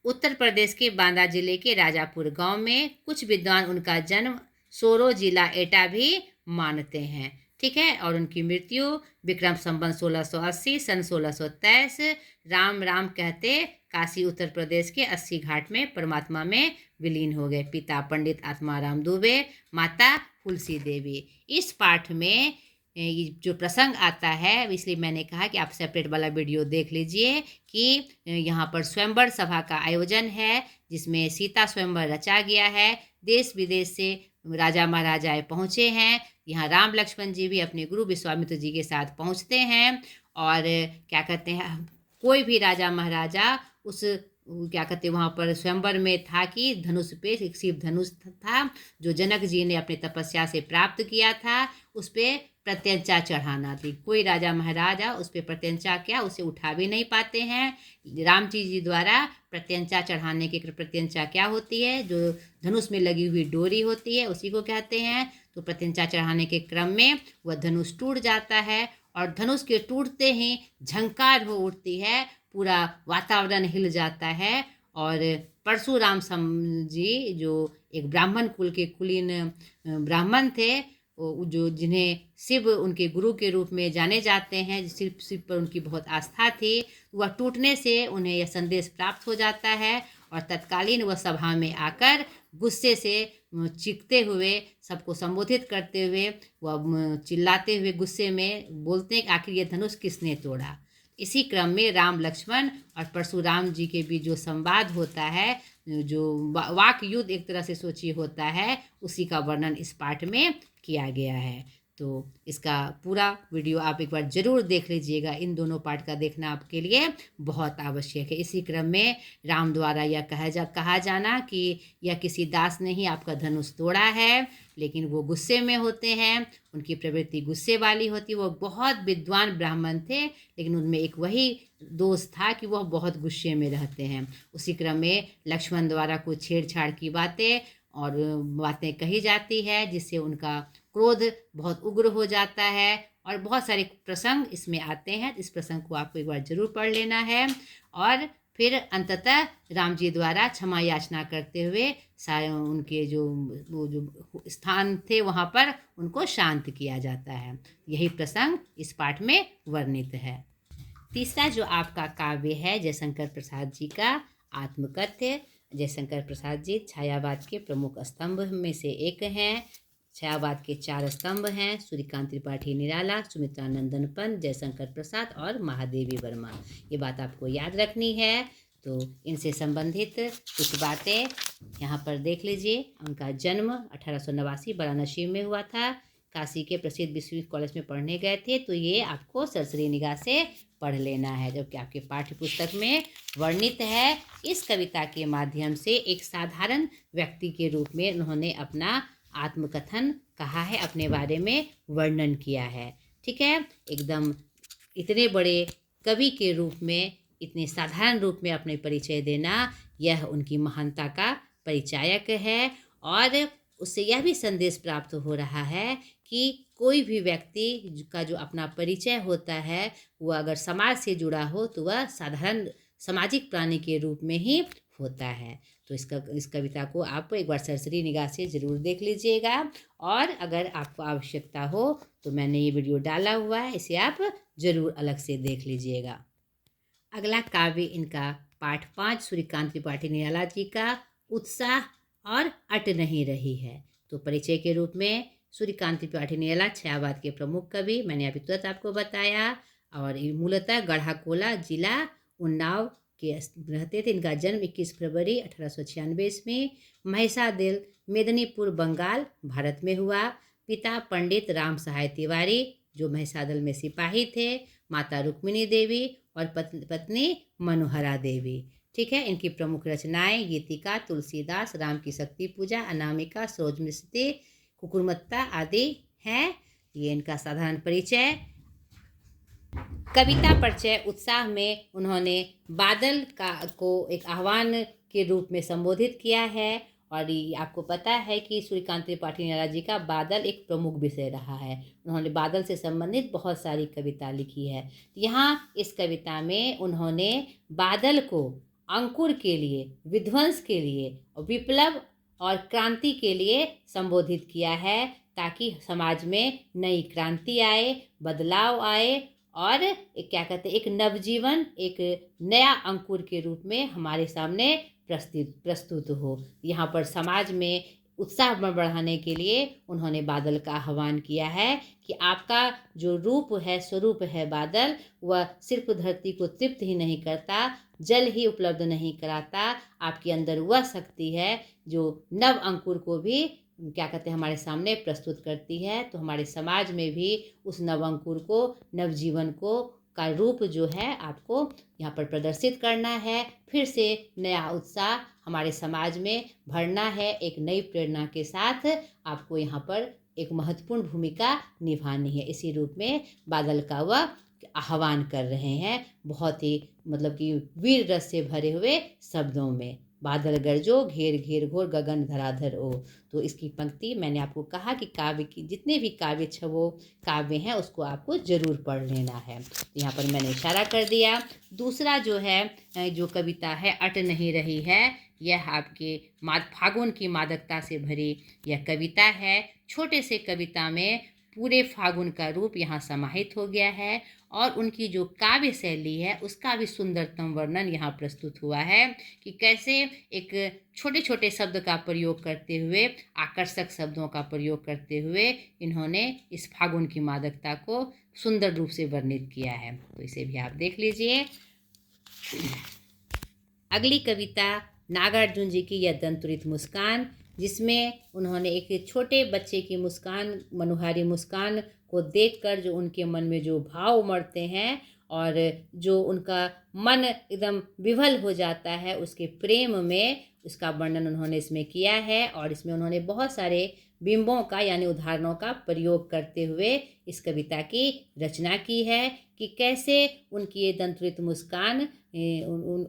उत्तर प्रदेश के बांदा जिले के राजापुर गांव में। कुछ विद्वान उनका जन्म सोरो जिला एटा भी मानते हैं, ठीक है। और उनकी मृत्यु विक्रम संवत 1680 सन 1623 राम राम कहते काशी उत्तर प्रदेश के 80 घाट में परमात्मा में विलीन हो गए। पिता पंडित आत्माराम दुबे, माता तुलसी देवी। इस पाठ में ये जो प्रसंग आता है, इसलिए मैंने कहा कि आप सेपरेट वाला वीडियो देख लीजिए कि यहाँ पर स्वयंवर सभा का आयोजन है, जिसमें सीता स्वयंवर रचा गया है। देश विदेश से राजा महाराजाएं पहुँचे हैं। यहाँ राम लक्ष्मण जी भी अपने गुरु विश्वामित्र जी के साथ पहुँचते हैं। और क्या कहते हैं, कोई भी राजा महाराजा उस क्या कहते हैं वहाँ पर स्वयंवर में था कि धनुष पे एक शिव धनुष था जो जनक जी ने अपने तपस्या से प्राप्त किया था, उस पे प्रत्यंचा चढ़ाना थी। कोई राजा महाराजा उस पर प्रत्यंचा क्या उसे उठा भी नहीं पाते हैं। राम जी द्वारा प्रत्यंचा चढ़ाने के प्रत्यंचा क्या होती है, जो धनुष में लगी हुई डोरी होती है उसी को कहते हैं। तो प्रत्यंचा चढ़ाने के क्रम में वह धनुष टूट जाता है और धनुष के टूटते ही झंकार हो उठती है, पूरा वातावरण हिल जाता है। और परशुराम जी जो एक ब्राह्मण कुल के कुलीन ब्राह्मण थे, जो जिन्हें शिव उनके गुरु के रूप में जाने जाते हैं, शिव पर उनकी बहुत आस्था थी, वह टूटने से उन्हें यह संदेश प्राप्त हो जाता है और तत्कालीन वह सभा में आकर गुस्से से चीखते हुए सबको संबोधित करते हुए वह चिल्लाते हुए गुस्से में बोलते हैं कि आखिर ये धनुष किसने तोड़ा। इसी क्रम में राम लक्ष्मण और परशुराम जी के बीच जो संवाद होता है, जो वाक युद्ध एक तरह से सोचिए होता है, उसी का वर्णन इस पाठ में किया गया है। तो इसका पूरा वीडियो आप एक बार ज़रूर देख लीजिएगा। इन दोनों पार्ट का देखना आपके लिए बहुत आवश्यक है। इसी क्रम में राम द्वारा यह कहा जाना कि यह किसी दास ने ही आपका धनुष तोड़ा है, लेकिन वो गुस्से में होते हैं, उनकी प्रवृत्ति गुस्से वाली होती। वो बहुत विद्वान ब्राह्मण थे, लेकिन उनमें एक वही दोष था कि वह बहुत गुस्से में रहते हैं। उसी क्रम में लक्ष्मण द्वारा कुछ छेड़छाड़ की बातें कही जाती है, जिससे उनका क्रोध बहुत उग्र हो जाता है और बहुत सारे प्रसंग इसमें आते हैं। इस प्रसंग को आपको एक बार जरूर पढ़ लेना है। और फिर अंततः राम जी द्वारा क्षमा याचना करते हुए उनके जो स्थान थे वहाँ पर उनको शांत किया जाता है। यही प्रसंग इस पाठ में वर्णित है। तीसरा जो आपका काव्य है जयशंकर प्रसाद जी का आत्मकथ्य। जयशंकर प्रसाद जी छायावाद के प्रमुख स्तंभ में से एक हैं। छायावाद के 4 स्तंभ हैं: सूर्यकांत त्रिपाठी निराला, सुमित्रा नंदन पंत, जयशंकर प्रसाद और महादेवी वर्मा। ये बात आपको याद रखनी है। तो इनसे संबंधित कुछ बातें यहाँ पर देख लीजिए। उनका जन्म 1889 वाराणसी में हुआ था। काशी के प्रसिद्ध विश्वविद्यालय कॉलेज में पढ़ने गए थे। तो ये आपको सरसरी निगाह से पढ़ लेना है, जबकि आपके पाठ्य पुस्तक में वर्णित है। इस कविता के माध्यम से एक साधारण व्यक्ति के रूप में उन्होंने अपना आत्मकथन कहा है, अपने बारे में वर्णन किया है। ठीक है, एकदम इतने बड़े कवि के रूप में इतने साधारण रूप में अपने परिचय देना, यह उनकी महानता का परिचायक है। और उससे यह भी संदेश प्राप्त हो रहा है कि कोई भी व्यक्ति का जो अपना परिचय होता है, वह अगर समाज से जुड़ा हो तो वह साधारण सामाजिक प्राणी के रूप में ही होता है। तो इस कविता को आप एक बार सरसरी निगाह से ज़रूर देख लीजिएगा। और अगर आपको आवश्यकता हो तो मैंने ये वीडियो डाला हुआ है, इसे आप ज़रूर अलग से देख लीजिएगा। अगला काव्य इनका पाठ 5 सूर्यकांत त्रिपाठी निराला जी का उत्साह और अट नहीं रही है। तो परिचय के रूप में सूर्यकांत त्रिपाठी निराला छायावाद के प्रमुख कवि, मैंने अभी तुरंत आपको बताया। और ये मूलतः गढ़ाकोला जिला उन्नाव के रहते थे। इनका जन्म 21 फरवरी 1896 में महिषादल, मेदिनीपुर, बंगाल, भारत में हुआ। पिता पंडित राम सहाय तिवारी, जो महिषादल में सिपाही थे। माता रुक्मिणी देवी और पत्नी मनोहरा देवी। ठीक है, इनकी प्रमुख रचनाएं गीतिका, तुलसीदास, राम की शक्ति पूजा, अनामिका, सरोजमृति, कुकुरमत्ता आदि हैं। ये इनका साधारण परिचय। कविता परिचय उत्साह में उन्होंने बादल को एक आह्वान के रूप में संबोधित किया है। और ये आपको पता है कि सूर्यकांत त्रिपाठी निराला जी का बादल एक प्रमुख विषय रहा है। उन्होंने बादल से संबंधित बहुत सारी कविता लिखी है। यहाँ इस कविता में उन्होंने बादल को अंकुर के लिए, विध्वंस के लिए, विप्लव और क्रांति के लिए संबोधित किया है, ताकि समाज में नई क्रांति आए, बदलाव आए और एक नवजीवन, एक नया अंकुर के रूप में हमारे सामने प्रस्तुत हो। यहाँ पर समाज में उत्साह बढ़ाने के लिए उन्होंने बादल का आह्वान किया है कि आपका जो रूप है, स्वरूप है बादल, वह सिर्फ धरती को तृप्त ही नहीं करता, जल ही उपलब्ध नहीं कराता। आपके अंदर वह शक्ति है जो नव अंकुर को भी हमारे सामने प्रस्तुत करती है। तो हमारे समाज में भी उस नव अंकुर को, नवजीवन को का रूप जो है आपको यहाँ पर प्रदर्शित करना है। फिर से नया उत्साह हमारे समाज में भरना है। एक नई प्रेरणा के साथ आपको यहाँ पर एक महत्वपूर्ण भूमिका निभानी है। इसी रूप में बादल का वह आह्वान कर रहे हैं, बहुत ही मतलब कि वीर रस से भरे हुए शब्दों में। बादल गरजो घेर घेर घोर गगन धराधर ओ। तो इसकी पंक्ति मैंने आपको कहा कि काव्य की जितने भी काव्य छवो काव्य हैं उसको आपको जरूर पढ़ लेना है। तो यहाँ पर मैंने इशारा कर दिया। दूसरा जो है जो कविता है अट नहीं रही है, यह आपके फागुन की मादकता से भरी यह कविता है। छोटे से कविता में पूरे फागुन का रूप यहाँ समाहित हो गया है और उनकी जो काव्य शैली है उसका भी सुंदरतम वर्णन यहाँ प्रस्तुत हुआ है कि कैसे एक छोटे छोटे शब्द का प्रयोग करते हुए, आकर्षक शब्दों का प्रयोग करते हुए इन्होंने इस फागुन की मादकता को सुंदर रूप से वर्णित किया है। तो इसे भी आप देख लीजिए। अगली कविता नागार्जुन जी की यह दंतुरित मुस्कान, जिसमें उन्होंने एक छोटे बच्चे की मुस्कान, मनोहारी मुस्कान को देखकर जो उनके मन में जो भाव उमड़ते हैं और जो उनका मन एकदम विवल हो जाता है उसके प्रेम में, उसका वर्णन उन्होंने इसमें किया है। और इसमें उन्होंने बहुत सारे बिंबों का यानी उदाहरणों का प्रयोग करते हुए इस कविता की रचना की है कि कैसे उनकी ये दंतुरित मुस्कान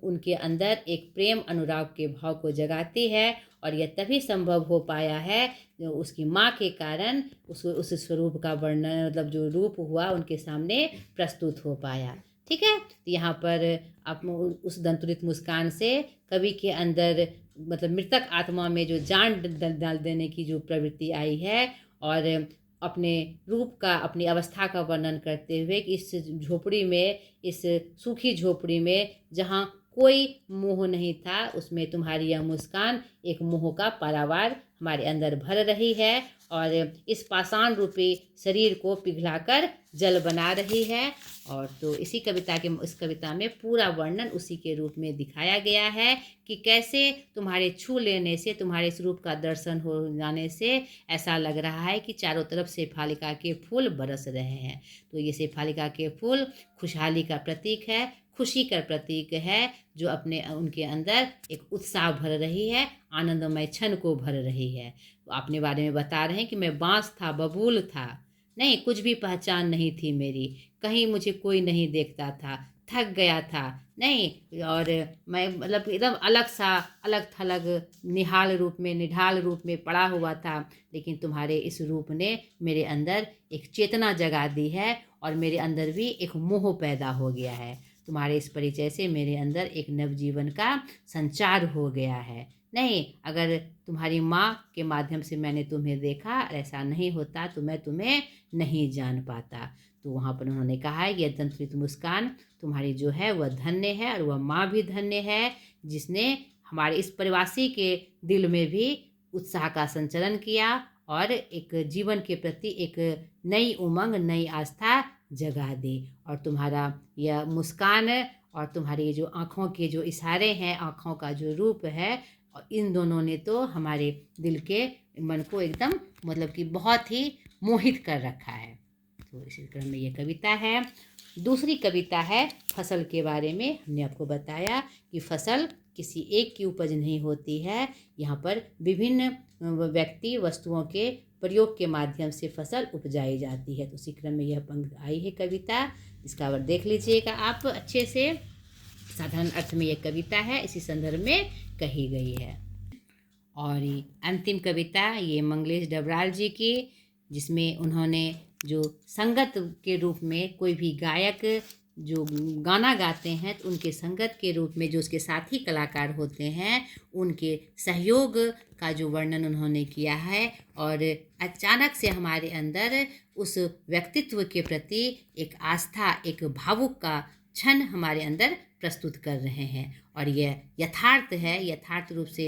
उनके अंदर एक प्रेम अनुराग के भाव को जगाती है और यह तभी संभव हो पाया है उसकी माँ के कारण उस स्वरूप का वर्णन मतलब जो रूप हुआ उनके सामने प्रस्तुत हो पाया। ठीक है, तो यहाँ पर आप उस दंतुरित मुस्कान से कवि के अंदर मतलब मृतक आत्मा में जो जान डाल देने की जो प्रवृत्ति आई है और अपने रूप का, अपनी अवस्था का वर्णन करते हुए कि इस झोपड़ी में, इस सूखी झोपड़ी में जहाँ कोई मोह नहीं था, उसमें तुम्हारी यह मुस्कान एक मोह का पारावार हमारे अंदर भर रही है और इस पाषाण रूपी शरीर को पिघलाकर जल बना रही है। और तो इसी कविता के इस कविता में पूरा वर्णन उसी के रूप में दिखाया गया है कि कैसे तुम्हारे छू लेने से, तुम्हारे इस रूप का दर्शन हो जाने से ऐसा लग रहा है कि चारों तरफ शेफालिका के फूल बरस रहे हैं। तो ये शेफालिका के फूल खुशहाली का प्रतीक है, खुशी का प्रतीक है, जो अपने उनके अंदर एक उत्साह भर रही है, आनंदमय क्षण को भर रही है। तो अपने बारे में बता रहे हैं कि मैं बांस था, बबूल था, नहीं कुछ भी पहचान नहीं थी मेरी, कहीं मुझे कोई नहीं देखता था, थक गया था नहीं, और मैं मतलब एकदम अलग सा, अलग थलग निहाल रूप में, निढाल रूप में पड़ा हुआ था, लेकिन तुम्हारे इस रूप ने मेरे अंदर एक चेतना जगा दी है और मेरे अंदर भी एक मोह पैदा हो गया है। तुम्हारे इस परिचय से मेरे अंदर एक नवजीवन का संचार हो गया है। नहीं, अगर तुम्हारी माँ के माध्यम से मैंने तुम्हें देखा, ऐसा नहीं होता तो मैं तुम्हें नहीं जान पाता। तो वहाँ पर उन्होंने कहा है यह दंतुरित मुस्कान तुम्हारी जो है वह धन्य है और वह माँ भी धन्य है, जिसने हमारे इस प्रवासी के दिल में भी उत्साह का संचरण किया और एक जीवन के प्रति एक नई उमंग, नई आस्था जगा दी। और तुम्हारा यह मुस्कान और तुम्हारी ये जो आँखों के जो इशारे हैं, आँखों का जो रूप है, और इन दोनों ने तो हमारे दिल के मन को एकदम मतलब कि बहुत ही मोहित कर रखा है। तो इसी क्रम में ये कविता है। दूसरी कविता है फसल के बारे में। हमने आपको बताया कि फसल किसी एक की उपज नहीं होती है, यहाँ पर विभिन्न व्यक्ति वस्तुओं के प्रयोग के माध्यम से फसल उपजाई जाती है। तो इसी क्रम में यह पंक्ति आई है कविता, इसका और देख लीजिएगा आप अच्छे से। साधारण अर्थ में यह कविता है, इसी संदर्भ में कही गई है। और अंतिम कविता ये मंगलेश डबराल जी की, जिसमें उन्होंने जो संगत के रूप में कोई भी गायक जो गाना गाते हैं तो उनके संगत के रूप में जो उसके साथी कलाकार होते हैं उनके सहयोग का जो वर्णन उन्होंने किया है और अचानक से हमारे अंदर उस व्यक्तित्व के प्रति एक आस्था, एक भावुक का क्षण हमारे अंदर प्रस्तुत कर रहे हैं। और यह यथार्थ है, यथार्थ रूप से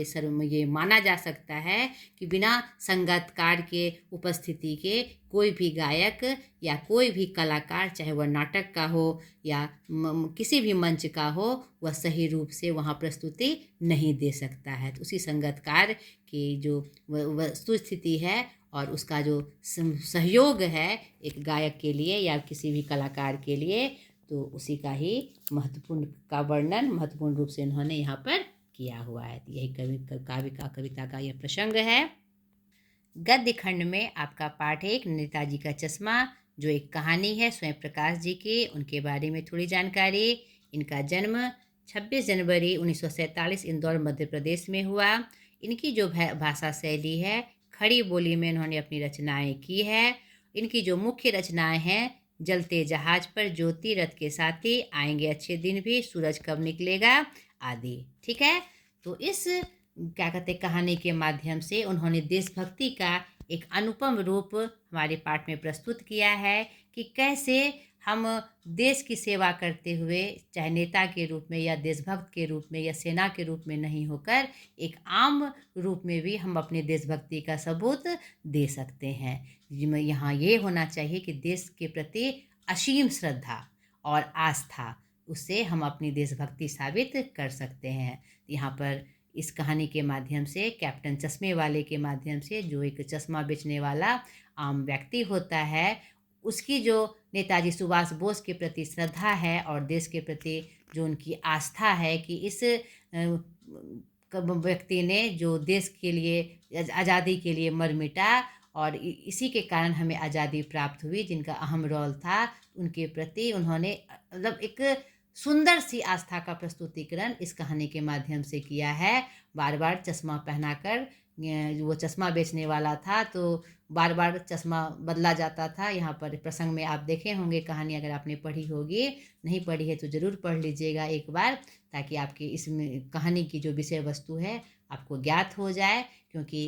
ये माना जा सकता है कि बिना संगीतकार के उपस्थिति के कोई भी गायक या कोई भी कलाकार, चाहे वह नाटक का हो या किसी भी मंच का हो, वह सही रूप से वहाँ प्रस्तुति नहीं दे सकता है। तो उसी संगीतकार की जो वस्तुस्थिति है और उसका जो सहयोग है एक गायक के लिए या किसी भी कलाकार के लिए, तो उसी का ही महत्वपूर्ण का वर्णन महत्वपूर्ण रूप से इन्होंने यहाँ पर किया हुआ है। यही कविता का यह प्रसंग है। गद्य खंड में आपका पाठ है एक नेताजी का चश्मा, जो एक कहानी है स्वयं प्रकाश जी की। उनके बारे में थोड़ी जानकारी। इनका जन्म 26 जनवरी 1947 इंदौर मध्य प्रदेश में हुआ। इनकी जो भाषा शैली है, खड़ी बोली में इन्होंने अपनी रचनाएं की है। इनकी जो मुख्य रचनाएं हैं, जलते जहाज पर ज्योति, रथ के साथी, आएंगे अच्छे दिन भी, सूरज कब निकलेगा आदि। ठीक है। तो इस क्या कहते कहानी के माध्यम से उन्होंने देशभक्ति का एक अनुपम रूप हमारे पाठ में प्रस्तुत किया है कि कैसे हम देश की सेवा करते हुए, चाहे नेता के रूप में या देशभक्त के रूप में या सेना के रूप में नहीं होकर, एक आम रूप में भी हम अपने देशभक्ति का सबूत दे सकते हैं। यहाँ ये होना चाहिए कि देश के प्रति असीम श्रद्धा और आस्था, उससे हम अपनी देशभक्ति साबित कर सकते हैं। यहाँ पर इस कहानी के माध्यम से कैप्टन चश्मे वाले के माध्यम से, जो एक चश्मा बेचने वाला आम व्यक्ति होता है, उसकी जो नेताजी सुभाष बोस के प्रति श्रद्धा है और देश के प्रति जो उनकी आस्था है कि इस व्यक्ति ने जो देश के लिए आज़ादी के लिए मर मिटा और इसी के कारण हमें आज़ादी प्राप्त हुई, जिनका अहम रोल था, उनके प्रति उन्होंने मतलब एक सुंदर सी आस्था का प्रस्तुतिकरण इस कहानी के माध्यम से किया है। बार बार चश्मा पहनाकर, वो चश्मा बेचने वाला था तो बार बार चश्मा बदला जाता था। यहाँ पर प्रसंग में आप देखे होंगे कहानी, अगर आपने पढ़ी होगी, नहीं पढ़ी है तो ज़रूर पढ़ लीजिएगा एक बार, ताकि आपकी इसमें कहानी की जो विषय वस्तु है आपको ज्ञात हो जाए। क्योंकि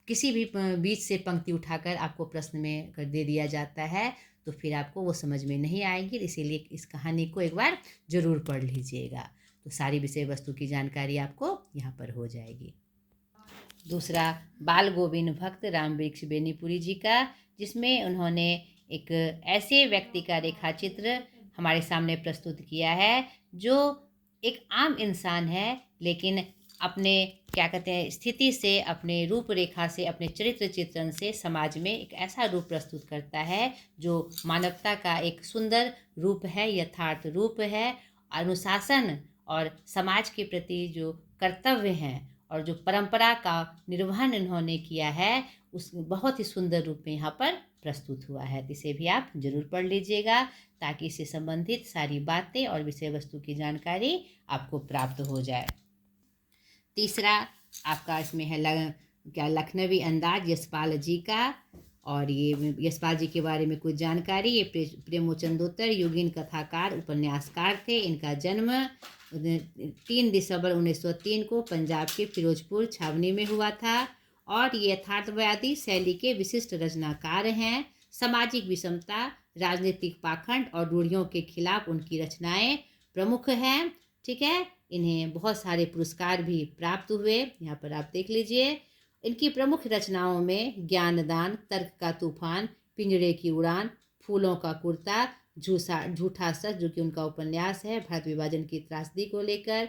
किसी भी बीच से पंक्ति उठाकर आपको प्रश्न में कर दे दिया जाता है तो फिर आपको वो समझ में नहीं आएगी। इसीलिए इस कहानी को एक बार ज़रूर पढ़ लीजिएगा, तो सारी विषय वस्तु की जानकारी आपको यहाँ पर हो जाएगी। दूसरा, बाल गोविंद भक्त राम वृक्ष बेनीपुरी जी का, जिसमें उन्होंने एक ऐसे व्यक्ति का रेखाचित्र हमारे सामने प्रस्तुत किया है जो एक आम इंसान है, लेकिन अपने क्या कहते हैं स्थिति से, अपने रूपरेखा से, अपने चरित्र चित्रण से समाज में एक ऐसा रूप प्रस्तुत करता है जो मानवता का एक सुंदर रूप है, यथार्थ रूप है। अनुशासन और समाज के प्रति जो कर्तव्य हैं और जो परंपरा का निर्वहन इन्होंने किया है, उस बहुत ही सुंदर रूप में यहाँ पर प्रस्तुत हुआ है। इसे भी आप जरूर पढ़ लीजिएगा, ताकि इससे संबंधित सारी बातें और विषय वस्तु की जानकारी आपको प्राप्त हो जाए। तीसरा आपका इसमें है लखनवी अंदाज यशपाल जी का, और ये यशपाल जी के बारे में कुछ जानकारी। ये प्रेमचंदोत्तर योगीन कथाकार उपन्यासकार थे। इनका जन्म 3 दिसंबर 1903 को पंजाब के फिरोजपुर छावनी में हुआ था, और ये यथार्थवादी शैली के विशिष्ट रचनाकार हैं। सामाजिक विषमता, राजनीतिक पाखंड और रूढ़ियों के खिलाफ उनकी रचनाएं प्रमुख हैं। ठीक है। इन्हें बहुत सारे पुरस्कार भी प्राप्त हुए, यहाँ पर आप देख लीजिए। इनकी प्रमुख रचनाओं में ज्ञानदान, तर्क का तूफान, पिंजरे की उड़ान, फूलों का कुर्ता, झूठा सच, जो कि उनका उपन्यास है भारत विभाजन की त्रासदी को लेकर,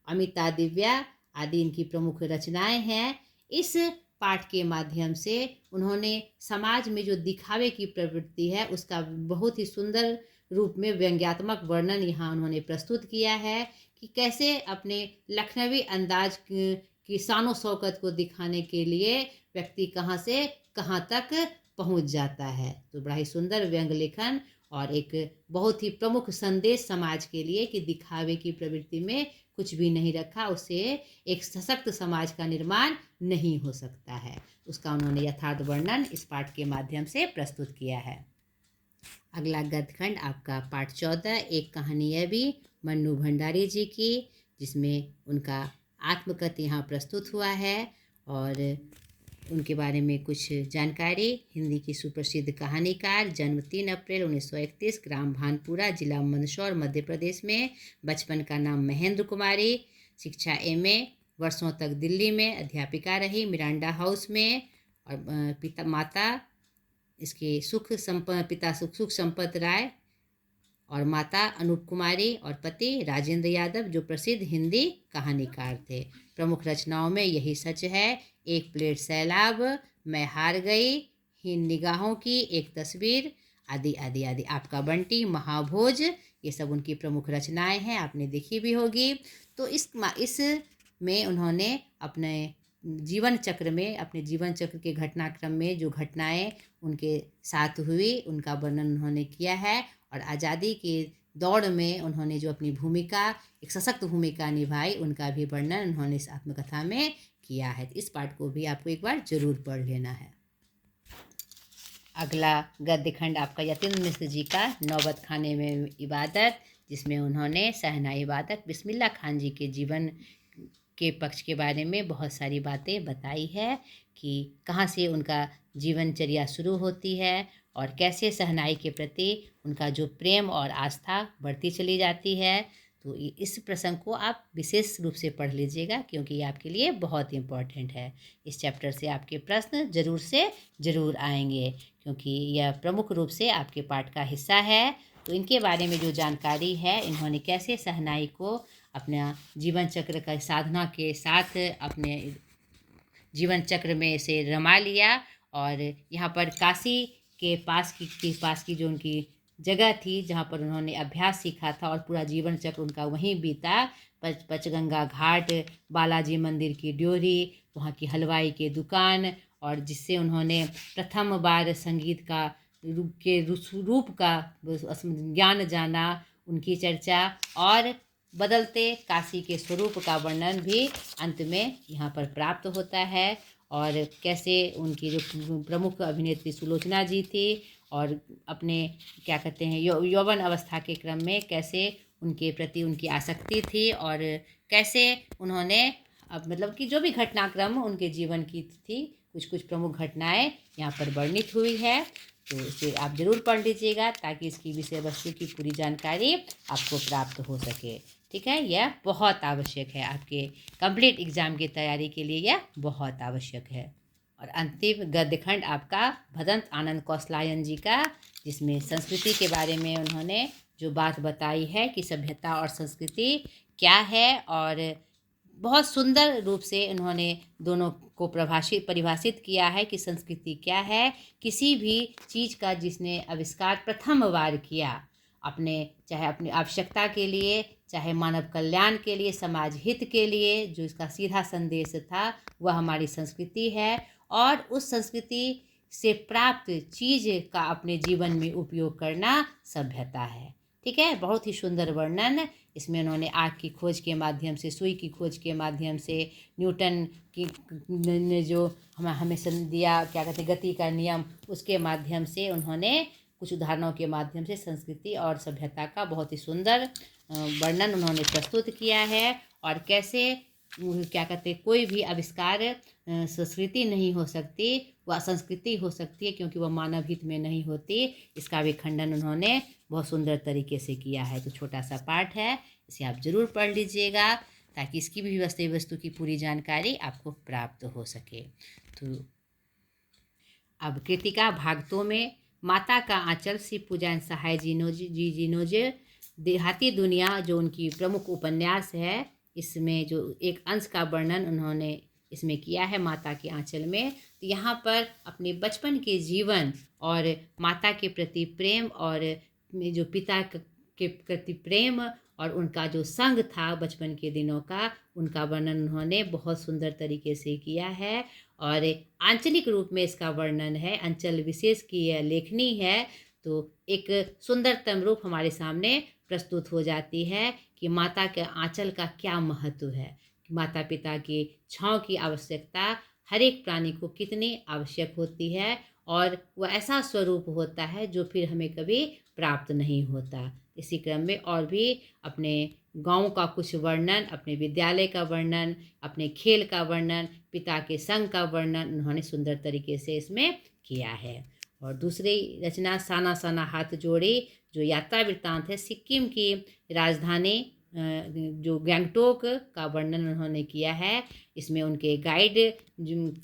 अमिता दिव्या आदि इनकी प्रमुख रचनाएं हैं। इस पाठ के माध्यम से उन्होंने समाज में जो दिखावे की प्रवृत्ति है उसका बहुत ही सुंदर रूप में व्यंग्यात्मक वर्णन यहाँ उन्होंने प्रस्तुत किया है कि कैसे अपने लखनवी अंदाज की शानो शौकत को दिखाने के लिए व्यक्ति कहाँ से कहाँ तक पहुँच जाता है। तो बड़ा ही सुंदर व्यंग लेखन और एक बहुत ही प्रमुख संदेश समाज के लिए कि दिखावे की प्रवृत्ति में कुछ भी नहीं रखा, उससे एक सशक्त समाज का निर्माण नहीं हो सकता है। उसका उन्होंने यथार्थ वर्णन इस पाठ के माध्यम से प्रस्तुत किया है। अगला गद्यखंड आपका पाठ 14, एक कहानी है भी मन्नू भंडारी जी की, जिसमें उनका आत्मकथ यहाँ प्रस्तुत हुआ है और उनके बारे में कुछ जानकारी। हिंदी की सुप्रसिद्ध कहानीकार, जन्म 3 अप्रैल 1931, ग्राम भानपुरा, जिला मंदसौर, मध्य प्रदेश में। बचपन का नाम महेंद्र कुमारी। शिक्षा MA, वर्षों तक दिल्ली में अध्यापिका रही, मिरांडा हाउस में। और माता इसके पिता सुख संपत राय और माता अनूप कुमारी, और पति राजेंद्र यादव, जो प्रसिद्ध हिंदी कहानीकार थे। प्रमुख रचनाओं में यही सच है, एक प्लेट सैलाब, मैं हार गई, हीन निगाहों की एक तस्वीर आदि आदि आदि। आपका बंटी, महाभोज, ये सब उनकी प्रमुख रचनाएं हैं, आपने देखी भी होगी। तो इस में उन्होंने अपने जीवन चक्र में, अपने जीवन चक्र के घटनाक्रम में जो घटनाएं उनके साथ हुई उनका वर्णन उन्होंने किया है। और आज़ादी के दौड़ में उन्होंने जो अपनी भूमिका, एक सशक्त भूमिका निभाई, उनका भी वर्णन उन्होंने इस आत्मकथा में किया है। तो इस पाठ को भी आपको एक बार ज़रूर पढ़ लेना है। अगला गद्य खंड आपका यतीन्द्र मिश्र जी का नौबत खाने में इबादत, जिसमें उन्होंने शहनाई वादक बिस्मिल्ला खान जी के जीवन के पक्ष के बारे में बहुत सारी बातें बताई है कि कहाँ से उनका जीवनचर्या शुरू होती है और कैसे शहनाई के प्रति उनका जो प्रेम और आस्था बढ़ती चली जाती है। तो इस प्रसंग को आप विशेष रूप से पढ़ लीजिएगा, क्योंकि ये आपके लिए बहुत इम्पोर्टेंट है। इस चैप्टर से आपके प्रश्न ज़रूर से ज़रूर आएंगे, क्योंकि यह प्रमुख रूप से आपके पाठ का हिस्सा है। तो इनके बारे में जो जानकारी है, इन्होंने कैसे शहनाई को अपना जीवन चक्र का साधना के साथ अपने जीवन चक्र में इसे रमा लिया, और यहाँ पर काशी के पास की जो उनकी जगह थी जहाँ पर उन्होंने अभ्यास सीखा था, और पूरा जीवन चक्र उनका वहीं बीता। पचगंगा घाट, बालाजी मंदिर की ड्योरी, वहाँ की हलवाई की दुकान, और जिससे उन्होंने प्रथम बार संगीत का रूप का ज्ञान जाना, उनकी चर्चा और बदलते काशी के स्वरूप का वर्णन भी अंत में यहाँ पर प्राप्त होता है। और कैसे उनकी जो प्रमुख अभिनेत्री सुलोचना जी थी, और अपने क्या कहते हैं यौवन अवस्था के क्रम में कैसे उनके प्रति उनकी आसक्ति थी, और कैसे उन्होंने मतलब कि जो भी घटनाक्रम उनके जीवन की थी, कुछ प्रमुख घटनाएं यहाँ पर वर्णित हुई है। तो इसे आप ज़रूर पढ़ लीजिएगा, ताकि इसकी विषय वस्तु की पूरी जानकारी आपको प्राप्त हो सके। ठीक है, यह बहुत आवश्यक है आपके कंप्लीट एग्ज़ाम की तैयारी के लिए, यह बहुत आवश्यक है। और अंतिम गद्य खंड आपका भदंत आनंद कौशलायन जी का, जिसमें संस्कृति के बारे में उन्होंने जो बात बताई है कि सभ्यता और संस्कृति क्या है, और बहुत सुंदर रूप से उन्होंने दोनों को परिभाषित किया है कि संस्कृति क्या है। किसी भी चीज़ का जिसने आविष्कार प्रथम बार किया, चाहे अपनी आवश्यकता के लिए, चाहे मानव कल्याण के लिए, समाज हित के लिए, जो इसका सीधा संदेश था, वह हमारी संस्कृति है। और उस संस्कृति से प्राप्त चीज़ का अपने जीवन में उपयोग करना सभ्यता है। ठीक है, बहुत ही सुंदर वर्णन इसमें उन्होंने आग की खोज के माध्यम से, सुई की खोज के माध्यम से, न्यूटन की ने जो हमें दिया, क्या कहते हैं, गति का नियम, उसके माध्यम से उन्होंने कुछ उदाहरणों के माध्यम से संस्कृति और सभ्यता का बहुत ही सुंदर वर्णन उन्होंने प्रस्तुत किया है। और कैसे क्या कहते हैं, कोई भी आविष्कार संस्कृति नहीं हो सकती, वह संस्कृति हो सकती है, क्योंकि वह मानव हित में नहीं होती। इसका भी खंडन उन्होंने बहुत सुंदर तरीके से किया है। तो छोटा सा पाठ है, इसे आप ज़रूर पढ़ लीजिएगा, ताकि इसकी भी विषय वस्तु की पूरी जानकारी आपको प्राप्त हो सके। तो अब कृतिका भाग 2 में माता का आंचल श्री पूजन सहाय जीनोजे देहाती दुनिया, जो उनकी प्रमुख उपन्यास है, इसमें जो एक अंश का वर्णन उन्होंने इसमें किया है माता के आंचल में। तो यहाँ पर अपने बचपन के जीवन और माता के प्रति प्रेम, और जो पिता के प्रति प्रेम, और उनका जो संग था बचपन के दिनों का, उनका वर्णन उन्होंने बहुत सुंदर तरीके से किया है। और आंचलिक रूप में इसका वर्णन है, अंचल विशेष की यह लेखनी है। तो एक सुंदरतम रूप हमारे सामने प्रस्तुत हो जाती है कि माता के आंचल का क्या महत्व है, माता पिता की छाँव की आवश्यकता हर एक प्राणी को कितनी आवश्यक होती है, और वह ऐसा स्वरूप होता है जो फिर हमें कभी प्राप्त नहीं होता। इसी क्रम में और भी अपने गाँव का कुछ वर्णन, अपने विद्यालय का वर्णन, अपने खेल का वर्णन, पिता के संग का वर्णन उन्होंने सुंदर तरीके से इसमें किया है। और दूसरी रचना साना साना हाथ जोड़ी, जो यात्रा वृत्तांत है, सिक्किम की राजधानी जो गैंगटोक का वर्णन उन्होंने किया है। इसमें उनके गाइड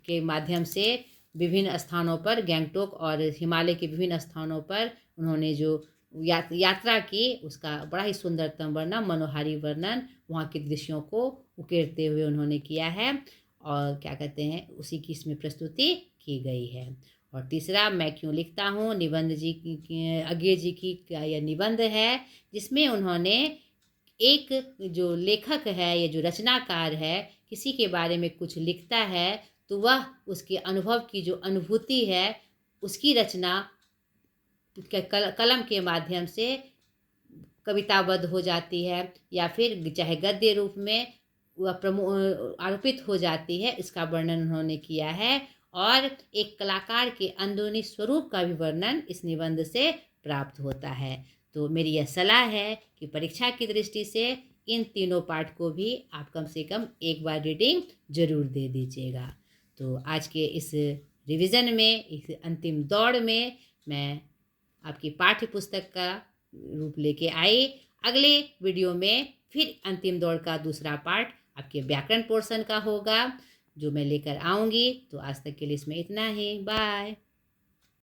के माध्यम से विभिन्न स्थानों पर, गैंगटोक और हिमालय के विभिन्न स्थानों पर उन्होंने जो यात्रा की, उसका बड़ा ही सुंदरतम वर्णन, मनोहारी वर्णन वहाँ के दृश्यों को उकेरते हुए उन्होंने किया है, और क्या कहते हैं, उसी की इसमें प्रस्तुति की गई है। और तीसरा मैं क्यों लिखता हूँ, निबंध जी की, अज्ञे जी की यह निबंध है, जिसमें उन्होंने एक जो लेखक है, ये जो रचनाकार है, किसी के बारे में कुछ लिखता है तो वह उसके अनुभव की जो अनुभूति है उसकी रचना कलम के माध्यम से कविताबद्ध हो जाती है, या फिर चाहे गद्य रूप में वह आरोपित हो जाती है। इसका वर्णन उन्होंने किया है और एक कलाकार के अंदरूनी स्वरूप का भी वर्णन इस निबंध से प्राप्त होता है। तो मेरी यह सलाह है कि परीक्षा की दृष्टि से इन तीनों पाठ को भी आप कम से कम एक बार रीडिंग जरूर दे दीजिएगा। तो आज के इस रिवीजन में, इस अंतिम दौड़ में मैं आपकी पाठ्य पुस्तक का रूप लेके आई। अगले वीडियो में फिर अंतिम दौड़ का दूसरा पार्ट आपके व्याकरण पोर्शन का होगा जो मैं लेकर आऊँगी। तो आज तक के लिए इसमें इतना ही। बाय।